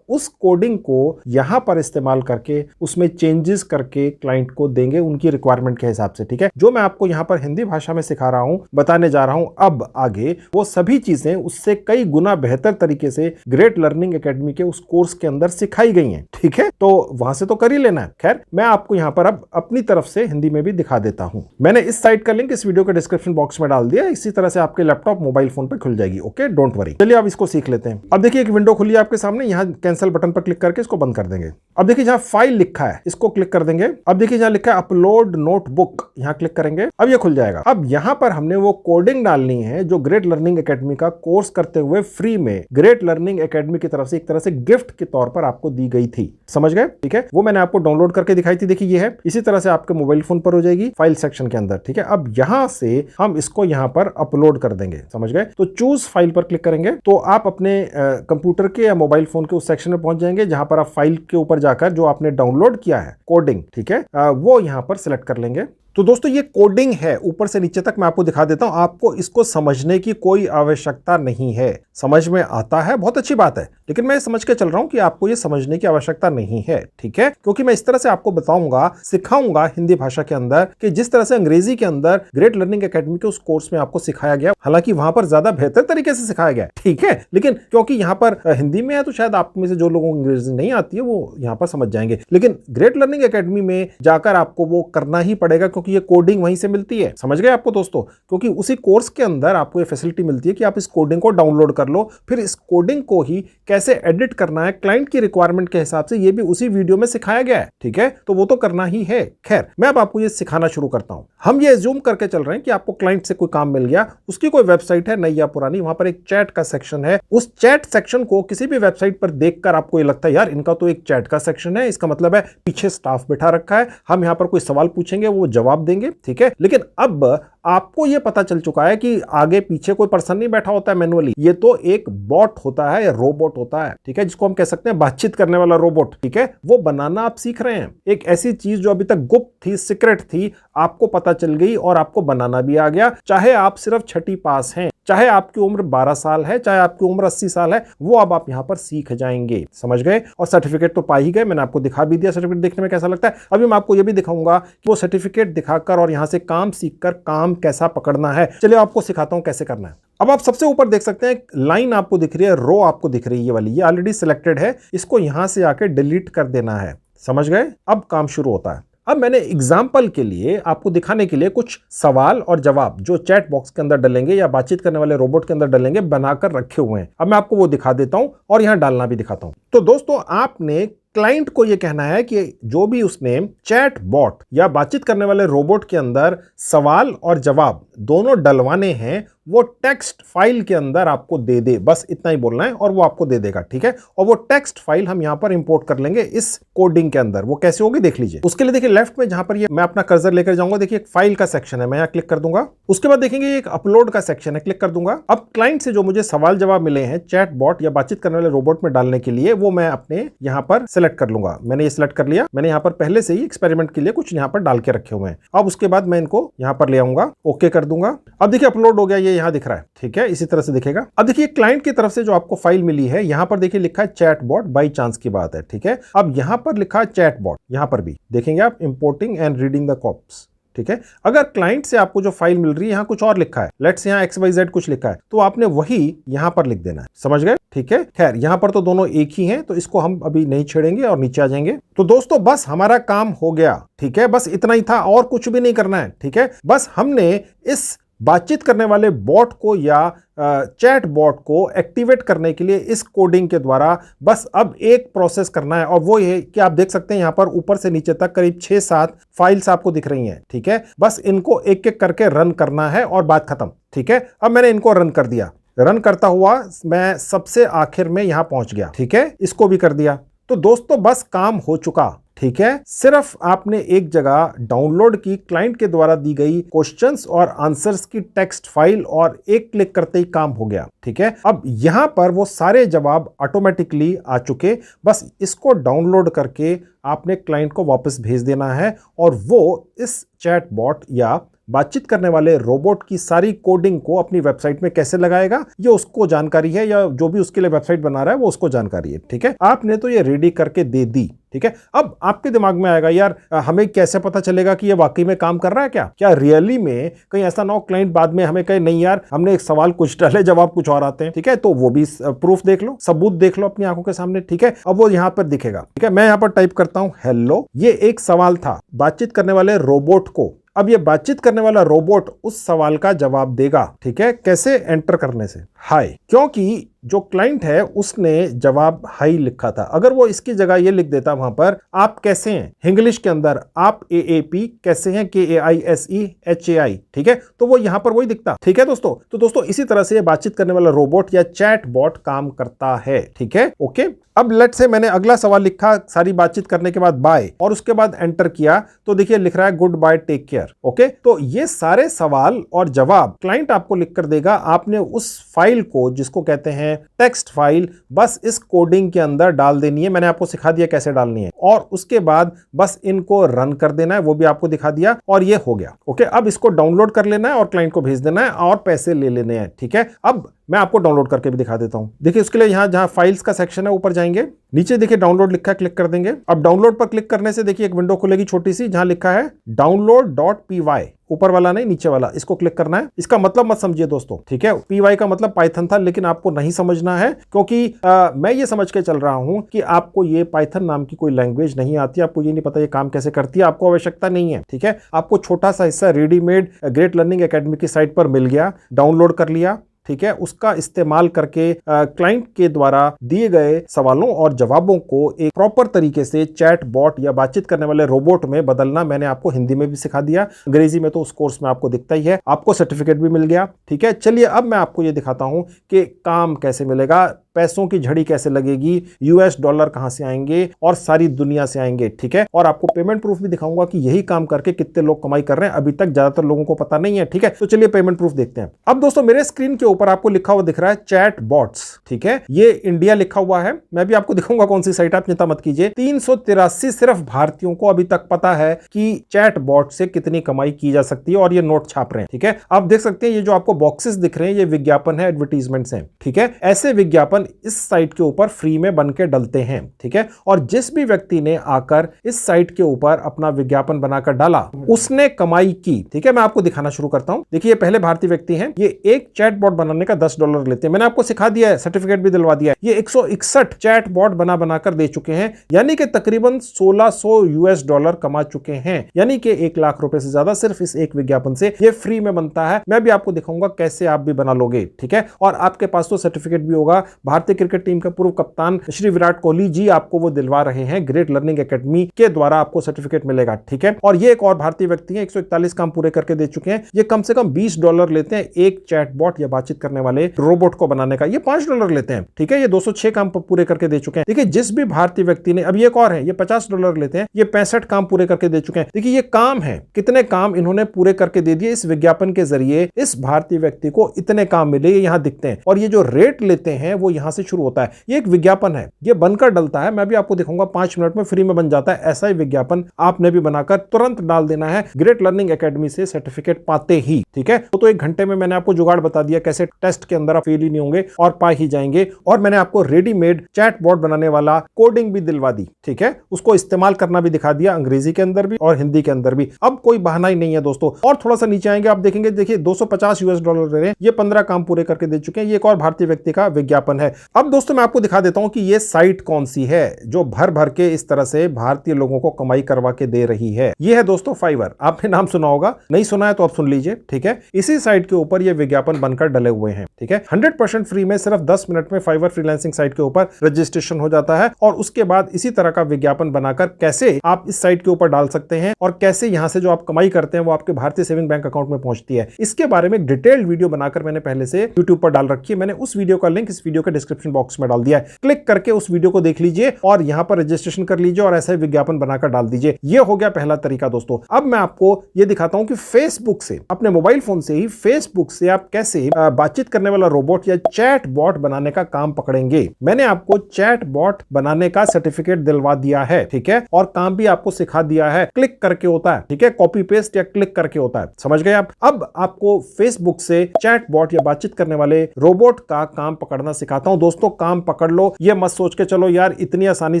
उस कोडिंग को यहां पर इस्तेमाल करके उसमें चेंजेस करके क्लाइंट को देंगे उनकी रिक्वायरमेंट के हिसाब से। ठीक है, जो मैं आपको यहां पर हिंदी भाषा में सिखा रहा हूं, बताने जा रहा हूं अब आगे, वो सभी चीजें उससे कई गुना बेहतर तरीके से ग्रेट लर्निंग एकेडमी के उस कोर्स के अंदर सिखाई गई हैं। ठीक है, तो वहां से तो कर ही लेना है। खैर मैं आपको यहां पर अब अपनी तरफ से हिंदी में भी दिखा देता हूं। मैंने इस साइट का लिंक इस वीडियो के डिस्क्रिप्शन बॉक्स में डाल दिया, इसी तरह से आपके लैपटॉप मोबाइल फोन पे खुल जाएगी। Okay, don't worry. चलिए अब इसको सीख लेते हैं। अब देखिए एक विंडो खुली है आपके सामने, यहां कैंसिल बटन पर क्लिक करके इसको बंद कर देंगे। अब देखिए जहां फाइल लिखा है इसको क्लिक कर देंगे। अब देखिए जहां लिखा है अपलोड नोटबुक, यहां क्लिक करेंगे, अब ये खुल जाएगा। अब यहां पर हमने वो कोडिंग डाल डालनी है जो ग्रेट लर्निंग एकेडमी का कोर्स करते हुए फ्री में ग्रेट लर्निंग एकेडमी की तरफ से एक तरह से गिफ्ट के तौर पर आपको दी गई थी। समझ गए? ठीक है, वो मैंने आपको डाउनलोड करके दिखाई थी। देखिए ये है, इसी तरह से आपके मोबाइल फोन पर हो जाएगी फाइल सेक्शन के अंदर। ठीक है, अब यहां से हम इसको यहां पर अपलोड कर देंगे। समझ गए? तो चूज फाइल पर क्लिक करेंगे तो आप अपने कंप्यूटर के या मोबाइल फोन के उस सेक्शन में पहुंच जाएंगे जहां पर आप फाइल के ऊपर जाकर जो आपने डाउनलोड किया है कोडिंग, ठीक है, वो यहां पर सिलेक्ट कर लेंगे। तो दोस्तों ये कोडिंग है, ऊपर से नीचे तक मैं आपको दिखा देता हूं। आपको इसको समझने की कोई आवश्यकता नहीं है। समझ में आता है, बहुत अच्छी बात है, लेकिन मैं समझ के चल रहा हूं कि आपको ये समझने की आवश्यकता नहीं है। ठीक है, क्योंकि मैं इस तरह से आपको बताऊंगा, सिखाऊंगा हिंदी भाषा के अंदर कि जिस तरह से अंग्रेजी के अंदर ग्रेट लर्निंग एकेडमी के उस कोर्स में आपको सिखाया गया, हालांकि वहां पर ज्यादा बेहतर तरीके से सिखाया गया, ठीक है, लेकिन क्योंकि यहां पर हिंदी में है तो शायद आप में से जो लोगों को अंग्रेजी नहीं आती है वो यहां पर समझ जाएंगे। लेकिन ग्रेट लर्निंग एकेडमी में जाकर आपको वो करना ही पड़ेगा, क्योंकि ये कोडिंग वहीं से मिलती है। समझ गए आपको दोस्तों? क्योंकि उसी कोर्स के अंदर आपको ये फैसिलिटी मिलती है कि आप इस कोडिंग को डाउनलोड कर लो, फिर इस कोडिंग को ही कैसे एडिट करना है क्लाइंट की रिक्वायरमेंट के हिसाब से, ये भी उसी वीडियो में सिखाया गया है। ठीक है, तो वो तो करना ही है। खैर, मैं अब आपको ये सिखाना शुरू करता हूं। हम ये एज्यूम करके चल रहे हैं कि आपको क्लाइंट से कोई काम मिल गया, उसकी कोई वेबसाइट है नई या पुरानी, वहां पर एक चैट का सेक्शन है। उस चैट सेक्शन को किसी भी वेबसाइट पर देखकर आपको ये लगता है यार इनका तो एक चैट का सेक्शन है, इसका मतलब है पीछे स्टाफ बैठा रखा है, हम यहां पर कोई सवाल पूछेंगे वो जवाब देंगे। ठीक है, लेकिन अब आपको यह पता चल चुका है कि आगे पीछे कोई पर्सन नहीं बैठा होता है मैनुअली, ये तो एक बॉट होता है या रोबोट होता है। ठीक है, जिसको हम कह सकते हैं बातचीत करने वाला रोबोट। ठीक है, वो बनाना आप सीख रहे हैं। एक ऐसी चीज जो अभी तक गुप्त थी, सीक्रेट थी, आपको पता चल गई और आपको बनाना भी आ गया। चाहे आप सिर्फ छठी पास हैं, चाहे आपकी उम्र 12 साल है, चाहे आपकी उम्र 80 साल है, वो अब आप यहां पर सीख जाएंगे। समझ गए? और सर्टिफिकेट तो पा ही गए, मैंने आपको दिखा भी दिया सर्टिफिकेट देखने में कैसा लगता है। अभी मैं आपको यह भी दिखाऊंगा कि वो सर्टिफिकेट दिखाकर और यहां से काम सीखकर काम कैसा पकड़ना है। चलिए आपको सिखाता हूं कैसे करना है। अब आप सबसे ऊपर देख सकते हैं लाइन आपको दिख रही है, रो आपको दिख रही है, ये वाली, ये ऑलरेडी सिलेक्टेड है, इसको यहां से आके डिलीट कर देना है। समझ गए? अब काम शुरू होता है। अब मैंने एग्जाम्पल के लिए आपको दिखाने के लिए कुछ सवाल और जवाब जो चैट बॉक्स के अंदर डलेंगे या बातचीत करने वाले रोबोट के अंदर डलेंगे बनाकर रखे हुए हैं। अब मैं आपको वो दिखा देता हूं और यहां डालना भी दिखाता हूं। तो दोस्तों आपने क्लाइंट को यह कहना है कि जो भी उसने चैट बॉट या बातचीत करने वाले रोबोट के अंदर सवाल और जवाब दोनों डलवाने हैं, वो टेक्स्ट फाइल के अंदर आपको दे दे। बस इतना ही बोलना है और वो आपको दे देगा। ठीक है, और वो टेक्स्ट फाइल हम यहां पर इंपोर्ट कर लेंगे इस कोडिंग के अंदर। वो कैसे होगी देख लीजिए। उसके लिए देखिए लेफ्ट में जहां पर ये मैं अपना कर्सर लेकर जाऊंगा, देखिए एक फाइल का सेक्शन है, मैं यहां क्लिक कर दूंगा। उसके बाद देखेंगे एक अपलोड का सेक्शन है, क्लिक कर दूंगा। अब क्लाइंट से जो मुझे सवाल जवाब मिले हैं चैट बॉट या बातचीत करने वाले रोबोट में डालने के लिए, वो मैं अपने यहां पर सिलेक्ट कर लूंगा। मैंने ये सिलेक्ट कर लिया, मैंने यहां पर पहले से ही एक्सपेरिमेंट के लिए कुछ यहां पर डाल के रखे हुए हैं। अब उसके बाद मैं इनको यहां पर ले आऊंगा, ओके कर दूंगा। अब देखिए अपलोड हो गया, ये यहां दिख रहा है। ठीक है, इसी तरह से दिखेगा। अब देखिए क्लाइंट की तरफ से जो आपको फाइल मिली है, यहां पर देखिए लिखा है चैट बॉट, बाई चांस की बात है। ठीक है, अब यहां पर लिखा है चैट बॉट, यहां पर भी देखेंगे आप importing and reading the cops. ठीक है, अगर क्लाइंट से आपको जो फाइल मिल रही है यहां कुछ और लिखा है, लेट्स यहां XYZ कुछ लिखा है, तो आपने वही यहां पर लिख देना है। समझ गए? ठीक है, खैर यहां पर तो दोनों एक ही हैं, तो इसको हम अभी नहीं छेड़ेंगे और नीचे आ जाएंगे। तो दोस्तों बस हमारा काम हो गया। ठीक है, बस इतना ही था और कुछ भी नहीं करना है। ठीक है, बस हमने इस बातचीत करने वाले बॉट को या चैट बॉट को एक्टिवेट करने के लिए इस कोडिंग के द्वारा बस अब एक प्रोसेस करना है, और वो ये कि आप देख सकते हैं यहां पर ऊपर से नीचे तक करीब 6-7 फाइल्स आपको दिख रही हैं। ठीक है, बस इनको एक एक करके रन करना है और बात खत्म। ठीक है, अब मैंने इनको रन कर दिया। रन करता हुआ मैं सबसे आखिर में यहां पहुंच गया। ठीक है, इसको भी कर दिया। तो दोस्तों बस काम हो चुका। ठीक है, सिर्फ आपने एक जगह डाउनलोड की क्लाइंट के द्वारा दी गई क्वेश्चंस और आंसर्स की टेक्स्ट फाइल और एक क्लिक करते ही काम हो गया। ठीक है, अब यहां पर वो सारे जवाब ऑटोमेटिकली आ चुके, बस इसको डाउनलोड करके आपने क्लाइंट को वापस भेज देना है और वो इस चैट बॉट या बातचीत करने वाले रोबोट की सारी कोडिंग को अपनी वेबसाइट में कैसे लगाएगा ये उसको जानकारी है, या जो भी उसके लिए वेबसाइट बना रहा है वो उसको जानकारी है। ठीक है, आपने तो ये रेडी करके दे दी। ठीक है, अब आपके दिमाग में आएगा यार हमें कैसे पता चलेगा कि ये वाकई में काम कर रहा है, क्या रियली में कहीं ऐसा ना हो क्लाइंट बाद में हमें कहे नहीं यार हमने एक सवाल कुछ डाले जवाब कुछ और आते हैं। ठीक है, तो वो भी प्रूफ देख लो, सबूत देख लो अपनी आंखों के सामने। ठीक है, अब वो यहां पर दिखेगा। ठीक है, मैं यहां पर टाइप करता हूं हेलो, ये एक सवाल था बातचीत करने वाले रोबोट को। अब ये बातचीत करने वाला रोबोट उस सवाल का जवाब देगा। ठीक है, कैसे? एंटर करने से। हाय, क्योंकि जो क्लाइंट है उसने जवाब हाई लिखा था, अगर वो इसकी जगह ये लिख देता वहां पर आप कैसे हैं इंग्लिश के अंदर, आप AAP कैसे हैं, KAISEHAI, ठीक है, तो वो यहां पर वही दिखता। ठीक है दोस्तों, तो दोस्तों इसी तरह से बातचीत करने वाला रोबोट या चैट बॉट काम करता है। ठीक है, ओके। अब लेट से मैंने अगला सवाल लिखा सारी बातचीत करने के बाद बाय, और उसके बाद एंटर किया तो देखिए लिख रहा है good bye take care. Okay, तो ये सारे सवाल और जवाब क्लाइंट आपको लिख कर देगा। आपने उस फाइल को जिसको कहते हैं टेक्स्ट फाइल बस इस कोडिंग के अंदर डाल देनी है, मैंने आपको सिखा दिया कैसे डालनी है, और उसके बाद बस इनको रन कर देना है, वो भी आपको दिखा दिया, और ये हो गया। ओके, अब इसको डाउनलोड कर लेना है और क्लाइंट को भेज देना है और पैसे ले लेने हैं। ठीक है, अब मैं आपको डाउनलोड करके भी दिखा देता हूं। देखिए उसके लिए यहां जहां फाइल्स का सेक्शन है ऊपर जाएंगे, नीचे देखिए डाउनलोड लिखा है, क्लिक कर देंगे। अब डाउनलोड पर क्लिक करने से देखिए एक विंडो खुलेगी छोटी सी जहां लिखा है download.py, ऊपर वाला नहीं नीचे वाला, इसको क्लिक करना है। इसका मतलब मत समझिए दोस्तों, ठीक है, py का मतलब पाइथन था, लेकिन आपको नहीं समझना है क्योंकि मैं ये समझ के चल रहा हूं कि आपको ये पाइथन नाम की कोई लैंग्वेज नहीं आती, आपको ये नहीं पता ये काम कैसे करती है, आपको आवश्यकता नहीं है। ठीक है, आपको छोटा सा हिस्सा रेडीमेड ग्रेट लर्निंग एकेडमी की साइट पर मिल गया, डाउनलोड कर लिया। ठीक है, उसका इस्तेमाल करके क्लाइंट के द्वारा दिए गए सवालों और जवाबों को एक प्रॉपर तरीके से चैट बॉट या बातचीत करने वाले रोबोट में बदलना मैंने आपको हिंदी में भी सिखा दिया, अंग्रेजी में तो उस कोर्स में आपको दिखता ही है, आपको सर्टिफिकेट भी मिल गया। ठीक है, चलिए अब मैं आपको ये दिखाता हूं कि काम कैसे मिलेगा, पैसों की झड़ी कैसे लगेगी, US डॉलर कहां से आएंगे और सारी दुनिया से आएंगे। ठीक है, और आपको पेमेंट प्रूफ भी दिखाऊंगा कि यही काम करके कितने लोग कमाई कर रहे हैं, अभी तक ज्यादातर लोगों को पता नहीं है। ठीक है, तो चलिए पेमेंट प्रूफ देखते हैं। अब दोस्तों मेरे स्क्रीन के ऊपर आपको लिखा हुआ दिख रहा है चैट बॉट्स। ठीक है, ये इंडिया लिखा हुआ है, मैं भी आपको दिखाऊंगा कौन सी साइट, आप चिंता मत कीजिए। 383 सिर्फ भारतीयों को अभी तक पता है कि चैट बॉट से कितनी कमाई की जा सकती है, और ये नोट छाप रहे हैं। ठीक है, आप देख सकते हैं ये जो आपको बॉक्सेस दिख रहे हैं ये विज्ञापन है, एडवर्टीजमेंट्स हैं। ठीक है, ऐसे विज्ञापन इस साइट के ऊपर फ्री में बन के डलते हैं। ठीक है, और जिस भी व्यक्ति ने आकर इस साइट के ऊपर अपना विज्ञापन बनाकर डाला उसने कमाई की। ठीक है, मैं आपको दिखाना शुरू करता हूं। देखिए ये पहले भारतीय व्यक्ति हैं, ये एक चैट बॉट बनाने का $10 लेते हैं, मैंने आपको सिखा दिया है, सर्टिफिकेट भी दिलवा दिया है। ये 161 चैट बॉट बनाकर दे चुके हैं, यानी कि तकरीबन $1600 कमा चुके हैं, यानी कि 1 लाख रुपए से ज्यादा सिर्फ इस एक विज्ञापन से। ये फ्री में बनता है, मैं भी आपको दिखाऊंगा कैसे आप भी बना लोगे। ठीक है, और आपके पास तो सर्टिफिकेट भी होगा, भारतीय क्रिकेट टीम के पूर्व कप्तान श्री विराट कोहली जी आपको वो दिलवा रहे हैं, ग्रेट लर्निंग एकेडमी के द्वारा आपको सर्टिफिकेट मिलेगा। ठीक है, और ये एक और भारतीय व्यक्ति हैं, 141 काम पूरे करके दे चुके हैं, ये कम से कम $20 लेते हैं एक चैट बॉट या बातचीत करने वाले रोबोट को बनाने का, ये $5 लेते हैं। ठीक है, ये 206 काम पूरे करके दे चुके हैं। देखिए जिस भी भारतीय व्यक्ति ने, अब ये एक और है, ये $50 लेते हैं, ये 65 काम पूरे करके दे चुके हैं। देखिए ये काम है, कितने काम इन्होंने पूरे करके दे दिए इस विज्ञापन के जरिए, इस भारतीय व्यक्ति को इतने काम मिले, ये यहां दिखते हैं, और ये जो रेट लेते हैं वो यहां से शुरू होता है। ये एक विज्ञापन है, ये बनकर डलता है, मैं भी आपको दिखाऊंगा 5 मिनट में फ्री में बन जाता है। ऐसा ही विज्ञापन आपने भी बनाकर तुरंत डाल देना है ग्रेट लर्निंग एकेडमी से सर्टिफिकेट पाते ही। ठीक है, तो 1 घंटे में मैंने आपको जुगाड़ बता दिया कैसे टेस्ट के अंदर आप फेल ही नहीं होंगे और पा ही जाएंगे, और मैंने आपको रेडीमेड चैट बॉट बनाने वाला कोडिंग भी दिलवा दी। ठीक है, उसको इस्तेमाल करना भी दिखा दिया, अंग्रेजी के अंदर भी और हिंदी के अंदर भी। अब कोई बहाना ही नहीं है दोस्तों। और थोड़ा सा नीचे आएंगे, आप देखेंगे, देखिए $250 दे रहे हैं, ये 15 काम पूरे करके दे चुके हैं, ये एक और भारतीय व्यक्ति का विज्ञापन है। अब दोस्तों मैं आपको दिखा देता हूं कि ये साइट कौन सी है जो भर भर के इस तरह से भारतीय लोगों को कमाई करवा के दे रही है। ये है दोस्तों फाइवर, आपने नाम सुना होगा, नहीं सुना है तो आप सुन लीजिए। ठीक है, इसी साइट के ऊपर ये विज्ञापन बनकर डले हुए हैं। ठीक है, 100% फ्री में सिर्फ 10 मिनट में फाइवर फ्रीलांसिंग साइट के ऊपर रजिस्ट्रेशन हो जाता है, और उसके बाद इसी तरह का विज्ञापन बनाकर कैसे आप इस साइट के ऊपर डाल सकते हैं और कैसे यहां से जो आप कमाई करते हैं वो आपके भारतीय सेविंग बैंक अकाउंट में पहुंचती है, इसके बारे में डिटेल्ड वीडियो बनाकर मैंने पहले से यूट्यूब पर डाल रखी है। मैंने उस वीडियो का लिंक इस वीडियो के डिस्क्रिप्शन बॉक्स में डाल दिया है, क्लिक करके उस वीडियो को देख लीजिए और यहां पर रजिस्ट्रेशन कर लीजिए और ऐसा विज्ञापन बनाकर डाल दीजिए। ये हो गया पहला तरीका दोस्तों। अब मैं आपको ये दिखाता हूं कि फेसबुक से, अपने मोबाइल फोन से ही फेसबुक से आप कैसे बातचीत करने वाला रोबोट या चैट बॉट बनाने का काम पकड़ेंगे। मैंने आपको चैट बॉट बनाने का सर्टिफिकेट दिलवा दिया है। ठीक है, और काम भी आपको सिखा दिया है, क्लिक करके होता है। ठीक है, कॉपी पेस्ट या क्लिक करके होता है, समझ गए आप। अब आपको फेसबुक से चैट बॉट या बातचीत करने वाले रोबोट का काम पकड़ना सिखाता हूं दोस्तों। काम पकड़ लो, ये मत सोच के चलो यार इतनी आसानी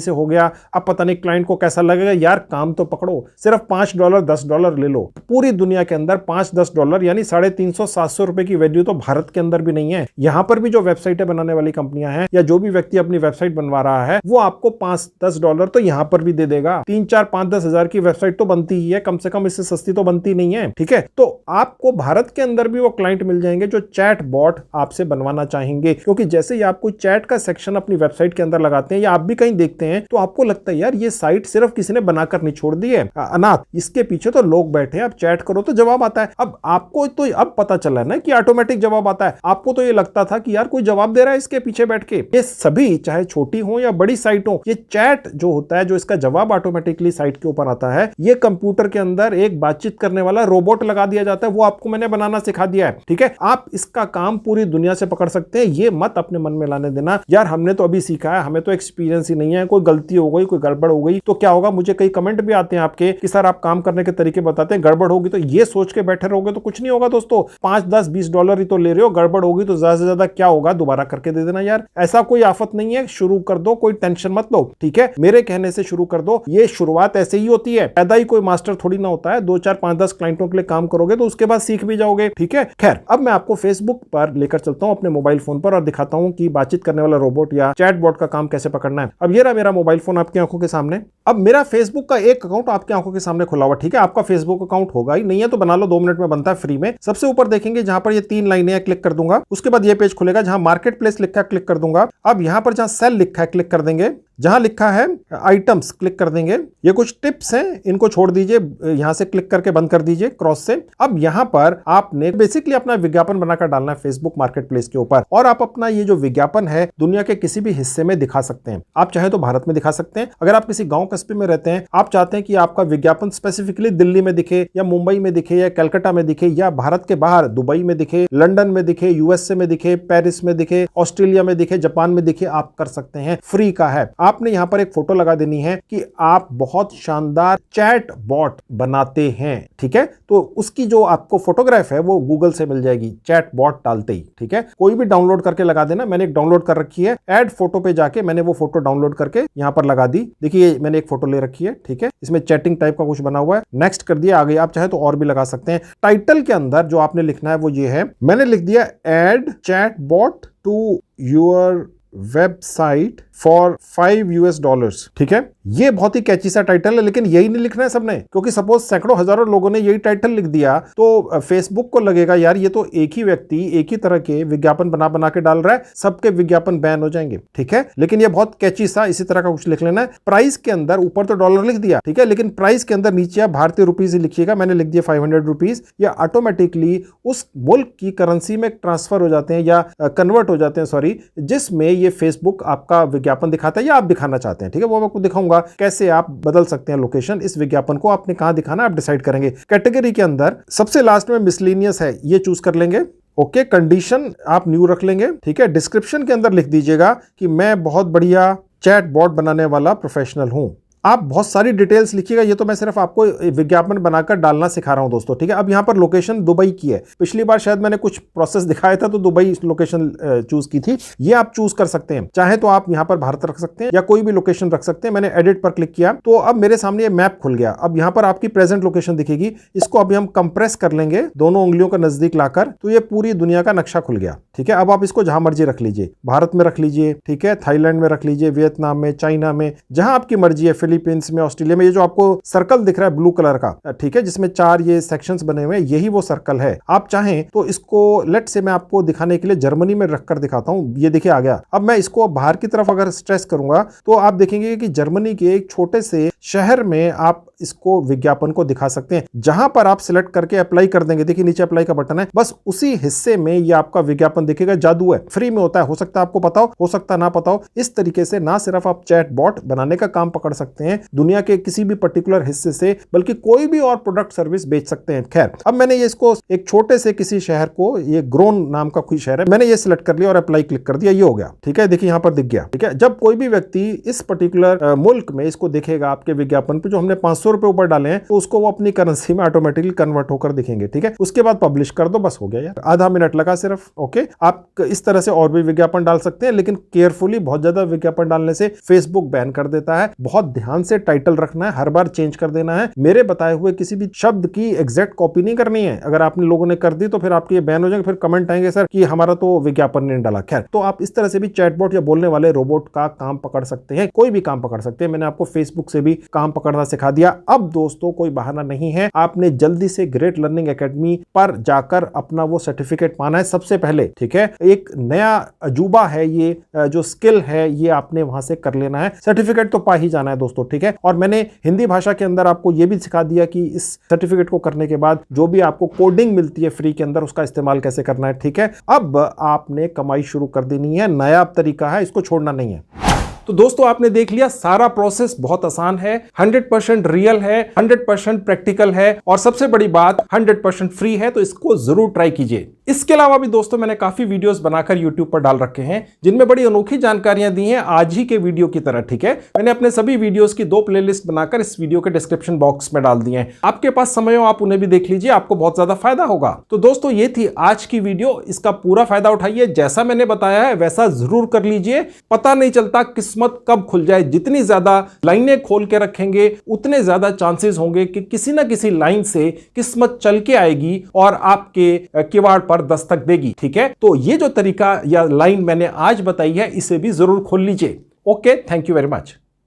से हो गया, अब पता नहीं क्लाइंट को कैसा लगेगा। यार काम तो पकड़ो, सिर्फ $5 $10 ले लो। पूरी दुनिया के अंदर $5-10 यानी $350-700 रुपए की वैल्यू तो भारत के अंदर भी नहीं है। यहां पर भी जो वेबसाइटें बनाने वाली कंपनियां हैं या जो भी व्यक्ति अपनी वेबसाइट बनवा रहा है वो आपको $5-10 तो यहां पर भी दे देगा। 3-4-5-10 हजार की वेबसाइट तो बनती ही है, कम से कम इससे सस्ती तो बनती नहीं है। ठीक है, तो आपको भारत के अंदर भी वो क्लाइंट मिल जाएंगे जो चैट बॉट आपसे बनवाना चाहेंगे, क्योंकि जैसे ही आप कोई चैट का सेक्शन अपनी वेबसाइट के अंदर लगाते हैं या आप भी कहीं देखते हैं तो आपको लगता है यार ये साइट सिर्फ किसी ने बनाकर नहीं छोड़ दी है अनाथ, इसके पीछे तो लोग बैठे हैं, अब चैट करो तो जवाब आता है। अब आपको तो अब पता चला ना कि ऑटोमेटिक जवाब आता है। आपको तो ये लगता था कि यार कोई जवाब दे रहा है इसके पीछे बैठ के। ये सभी चाहे छोटी हो या बड़ी साइट हो, ये चैट जो होता है, जो इसका जवाब ऑटोमेटिकली साइट के ऊपर आता है, ये कंप्यूटर के अंदर एक बातचीत करने वाला रोबोट लगा दिया जाता है। वो आपको मैंने बनाना सिखा दिया है, ठीक है। आप इसका काम पूरी दुनिया से पकड़ सकते हैं। ये मत अपने मन में लाने देना यार हमने तो अभी सीखा है, हमें तो एक्सपीरियंस ही नहीं है, कोई गलती हो गई, कोई गड़बड़ हो गई तो क्या होगा। मुझे कई कमेंट भी आते हैं आपके कि सर आप काम करने के तरीके बताते हैं, गड़बड़ होगी तो ये सोच के बैठे रहोगे तो कुछ नहीं होगा दोस्तों। 5, 10, 20 डॉलर ही तो ले रहे हो, गड़बड़ होगी तो ज्यादा से ज्यादा क्या होगा, दोबारा करके दे देना यार, ऐसा कोई आफत नहीं है। शुरू कर दो, कोई टेंशन मत लो, ठीक है। मेरे कहने से शुरू कर दो। ये शुरुआत ऐसे ही होती है, पैदा ही कोई मास्टर थोड़ी ना होता है। 2, 4, 5, 10 क्लाइंटों के लिए काम करोगे तो उसके बाद सीख भी जाओगे, ठीक है। खैर, अब मैं आपको फेसबुक पर लेकर चलता हूं अपने मोबाइल फोन पर और दिखाता हूं कि बातचीत करने वाला रोबोट या चैटबॉट का काम कैसे पकड़ना है। अब ये रहा मेरा मोबाइल फोन आपकी आंखों के सामने। अब मेरा फेसबुक का एक अकाउंट आपकी आंखों के सामने खुला हुआ, ठीक है। आपका फेसबुक अकाउंट होगा ही नहीं है तो बना लो, 2 मिनट में बनता है फ्री में। सबसे ऊपर देखेंगे जहां पर ये 3 लाइनें हैं, क्लिक कर दूंगा। उसके बाद ये पेज खुलेगा जहां मार्केट प्लेस लिखा है, क्लिक कर दूंगा। अब यहां पर जहां सेल लिखा है क्लिक कर देंगे, जहां लिखा है आइटम्स क्लिक कर देंगे। ये कुछ टिप्स हैं, इनको छोड़ दीजिए, यहां से क्लिक करके बंद कर दीजिए क्रॉस से। अब यहां पर आपने बेसिकली अपना विज्ञापन बनाकर डालना है फेसबुक मार्केट प्लेस के ऊपर और आप अपना ये जो विज्ञापन है दुनिया के किसी भी हिस्से में दिखा सकते हैं। आप चाहे तो भारत में दिखा सकते हैं। अगर आप किसी गांव कस्बे में रहते हैं, आप चाहते हैं कि आपका विज्ञापन स्पेसिफिकली दिल्ली में दिखे या मुंबई में दिखे या कलकत्ता में दिखे या भारत के बाहर दुबई में दिखे, लंदन में दिखे, यूएसए में दिखे, पेरिस में दिखे, ऑस्ट्रेलिया में दिखे, जापान में दिखे, आप कर सकते हैं। फ्री का है। आपने यहां पर एक फोटो लगा देनी है कि आप बहुत शानदार चैट बॉट बनाते हैं, ठीक है। तो उसकी जो आपको फोटोग्राफ है वो गूगल से मिल जाएगी चैट बॉट डालते ही, ठीक है। कोई भी डाउनलोड करके लगा देना। मैंने एक डाउनलोड कर रखी है, ऐड फोटो पे जाके मैंने वो फोटो डाउनलोड करके यहां पर लगा दी। देखिए मैंने एक फोटो ले रखी है, ठीक है। इसमें चैटिंग टाइप का कुछ बना हुआ है, नेक्स्ट कर दिया, आगे। आप चाहे तो और भी लगा सकते हैं। टाइटल के अंदर जो आपने लिखना है वो ये है, मैंने लिख दिया add chat bot to your website for $5, ठीक है। ये बहुत ही कैची सा टाइटल है, लेकिन यही नहीं लिखना है सबने, क्योंकि सपोज सैकड़ों हजारों लोगों ने यही टाइटल लिख दिया तो फेसबुक को लगेगा यार ये तो एक ही व्यक्ति एक ही तरह के विज्ञापन बना बना के डाल रहा है, सबके विज्ञापन बैन हो जाएंगे, ठीक है। लेकिन ये बहुत कैची सा इसी तरह का कुछ लिख लेना है। प्राइस के अंदर ऊपर तो डॉलर लिख दिया, ठीक है, लेकिन प्राइस के अंदर नीचे आप भारतीय रुपीज ही लिखिएगा। मैंने लिख दिया ₹500। या ऑटोमेटिकली उस मुल्क की करेंसी में ट्रांसफर हो जाते हैं या कन्वर्ट हो जाते हैं, सॉरी, जिसमें ये फेसबुक आपका विज्ञापन दिखाता है या आप दिखाना चाहते हैं, ठीक है। वो मैं आपको दिखाऊंगा कैसे आप बदल सकते हैं लोकेशन। इस विज्ञापन को आपने कहां दिखाना आप डिसाइड करेंगे। कैटेगरी के अंदर सबसे लास्ट में मिसलेनियस है, ये चूज कर लेंगे, ओके। कंडीशन आप न्यू रख लेंगे, ठीक है। डिस्क्रिप्शन के अंदर लिख दीजिएगा कि मैं बहुत बढ़िया चैट बॉट बनाने वाला प्रोफेशनल हूं। आप बहुत सारी डिटेल्स लिखिएगा, ये तो मैं सिर्फ आपको विज्ञापन बनाकर डालना सिखा रहा हूं दोस्तों, ठीक है। अब यहां पर लोकेशन दुबई की है। पिछली बार शायद मैंने कुछ प्रोसेस दिखाया था तो दुबई लोकेशन चूज की थी, ये आप चूज कर सकते हैं। चाहे तो आप यहां पर भारत रख सकते हैं या कोई भी लोकेशन रख सकते हैं। मैंने एडिट पर क्लिक किया तो अब मेरे सामने ये मैप खुल गया। अब यहां पर आपकी प्रेजेंट लोकेशन दिखेगी। इसको अभी हम कंप्रेस कर लेंगे दोनों उंगलियों का नजदीक लाकर, तो ये पूरी दुनिया का नक्शा खुल गया, ठीक है। अब आप इसको जहां मर्जी रख लीजिए, भारत में रख लीजिए, ठीक है, थाईलैंड में रख लीजिए, वियतनाम में, चाइना में, जहां आपकी मर्जी है, फिलीपींस में, ऑस्ट्रेलिया में। ये जो आपको सर्कल दिख रहा है ब्लू कलर का, ठीक है, जिसमें 4 ये सेक्शंस बने हुए हैं, यही वो सर्कल है। आप चाहें तो इसको लेट से मैं आपको दिखाने के लिए जर्मनी में रखकर दिखाता हूं। ये देखिए आ गया। अब मैं इसको बाहर की तरफ अगर स्ट्रेस करूंगा तो आप देखेंगे कि जर्मनी के एक छोटे से शहर में आप इसको विज्ञापन को दिखा सकते हैं। जहां पर आप सिलेक्ट करके अप्लाई कर देंगे, देखिए नीचे अप्लाई का बटन है, बस उसी हिस्से में ये आपका विज्ञापन दिखेगा। जादू है, फ्री में होता है। हो सकता है आपको पता हो सकता ना पता हो। इस तरीके से ना सिर्फ आप चैट बॉट बनाने का काम पकड़ सकते हैं दुनिया के किसी भी पर्टिकुलर हिस्से से, बल्कि कोई भी और प्रोडक्ट सर्विस बेच सकते हैं। खैर, अब मैंने ये इसको एक छोटे से किसी शहर को, ये ग्रोन नाम का कोई शहर है, मैंने ये सिलेक्ट कर लिया और अप्लाई क्लिक कर दिया। ये हो गया, ठीक है। देखिए यहां पर दिख गया, ठीक है। जब कोई भी व्यक्ति इस पर्टिकुलर मुल्क में इसको देखेगा आपके विज्ञापन पे, जो हमने ₹500 ऊपर डाले हैं, तो उसको वो अपनी करेंसी में ऑटोमेटिकली कन्वर्ट होकर दिखेंगे, ठीक है। उसके बाद पब्लिश कर दो, बस हो गया यार। आधा मिनट लगा सिर्फ, ओके। आप इस तरह से और भी विज्ञापन डाल सकते हैं, लेकिन केयरफुली, बहुत ज्यादा विज्ञापन डालने से फेसबुक बैन कर देता है। बहुत ध्यान से टाइटल रखना है, हर बार चेंज कर देना है। मेरे बताए हुए किसी भी शब्द की एग्जैक्ट कॉपी नहीं करनी है। अगर आपने लोगों ने कर दी तो फिर आपके बैन हो जाएंगे, फिर कमेंट आएंगे सर कि हमारा तो विज्ञापन नहीं डाला। खैर, तो आप इस तरह से भी चैटबॉट या बोलने वाले रोबोट का काम पकड़ सकते हैं, कोई भी काम पकड़ सकते हैं। मैंने आपको फेसबुक से भी काम पकड़ना सिखा दिया। अब दोस्तों कोई बहाना नहीं है, आपने जल्दी से ग्रेट लर्निंग एकेडमी पर जाकर अपना वो सर्टिफिकेट पाना है सबसे पहले। ठीक है, एक नया अजूबा है, ये जो स्किल है ये आपने वहां से कर लेना है, सर्टिफिकेट तो पा ही जाना है दोस्तों। ठीक है, और मैंने हिंदी भाषा के अंदर आपको ये भी सिखा दिया कि इस सर्टिफिकेट को करने के बाद जो भी आपको कोडिंग मिलती है फ्री के अंदर उसका इस्तेमाल कैसे करना है। ठीक है, अब आपने कमाई शुरू कर देनी है, नया तरीका है, इसको छोड़ना नहीं है। तो दोस्तों आपने देख लिया, सारा प्रोसेस बहुत आसान है, 100% रियल है, 100% प्रैक्टिकल है और सबसे बड़ी बात 100% फ्री है, तो इसको जरूर ट्राई कीजिए। इसके अलावा भी दोस्तों मैंने काफी वीडियोस बनाकर YouTube पर डाल रखे हैं जिनमें बड़ी अनोखी जानकारियां दी हैं आज ही के वीडियो की तरह। ठीक है, मैंने अपने सभी वीडियोस की 2 प्लेलिस्ट बनाकर इस वीडियो के डिस्क्रिप्शन बॉक्स में डाल दिए हैं, आपके पास समय हो आप उन्हें भी देख लीजिए, आपको बहुत ज्यादा फायदा होगा। तो दोस्तों ये थी आज की वीडियो, इसका पूरा फायदा उठाइए, जैसा मैंने बताया है वैसा जरूर कर लीजिए, पता नहीं चलता किस्मत कब खुल जाए। जितनी ज्यादा लाइनें खोल के रखेंगे उतने ज्यादा चांसेस होंगे कि किसी ना किसी लाइन से किस्मत चल के आएगी और आपके किवाड़ पर दस्तक देगी। ठीक है, तो ये जो तरीका या लाइन मैंने आज बताई है इसे भी जरूर खोल लीजिए। Okay, thank you very much.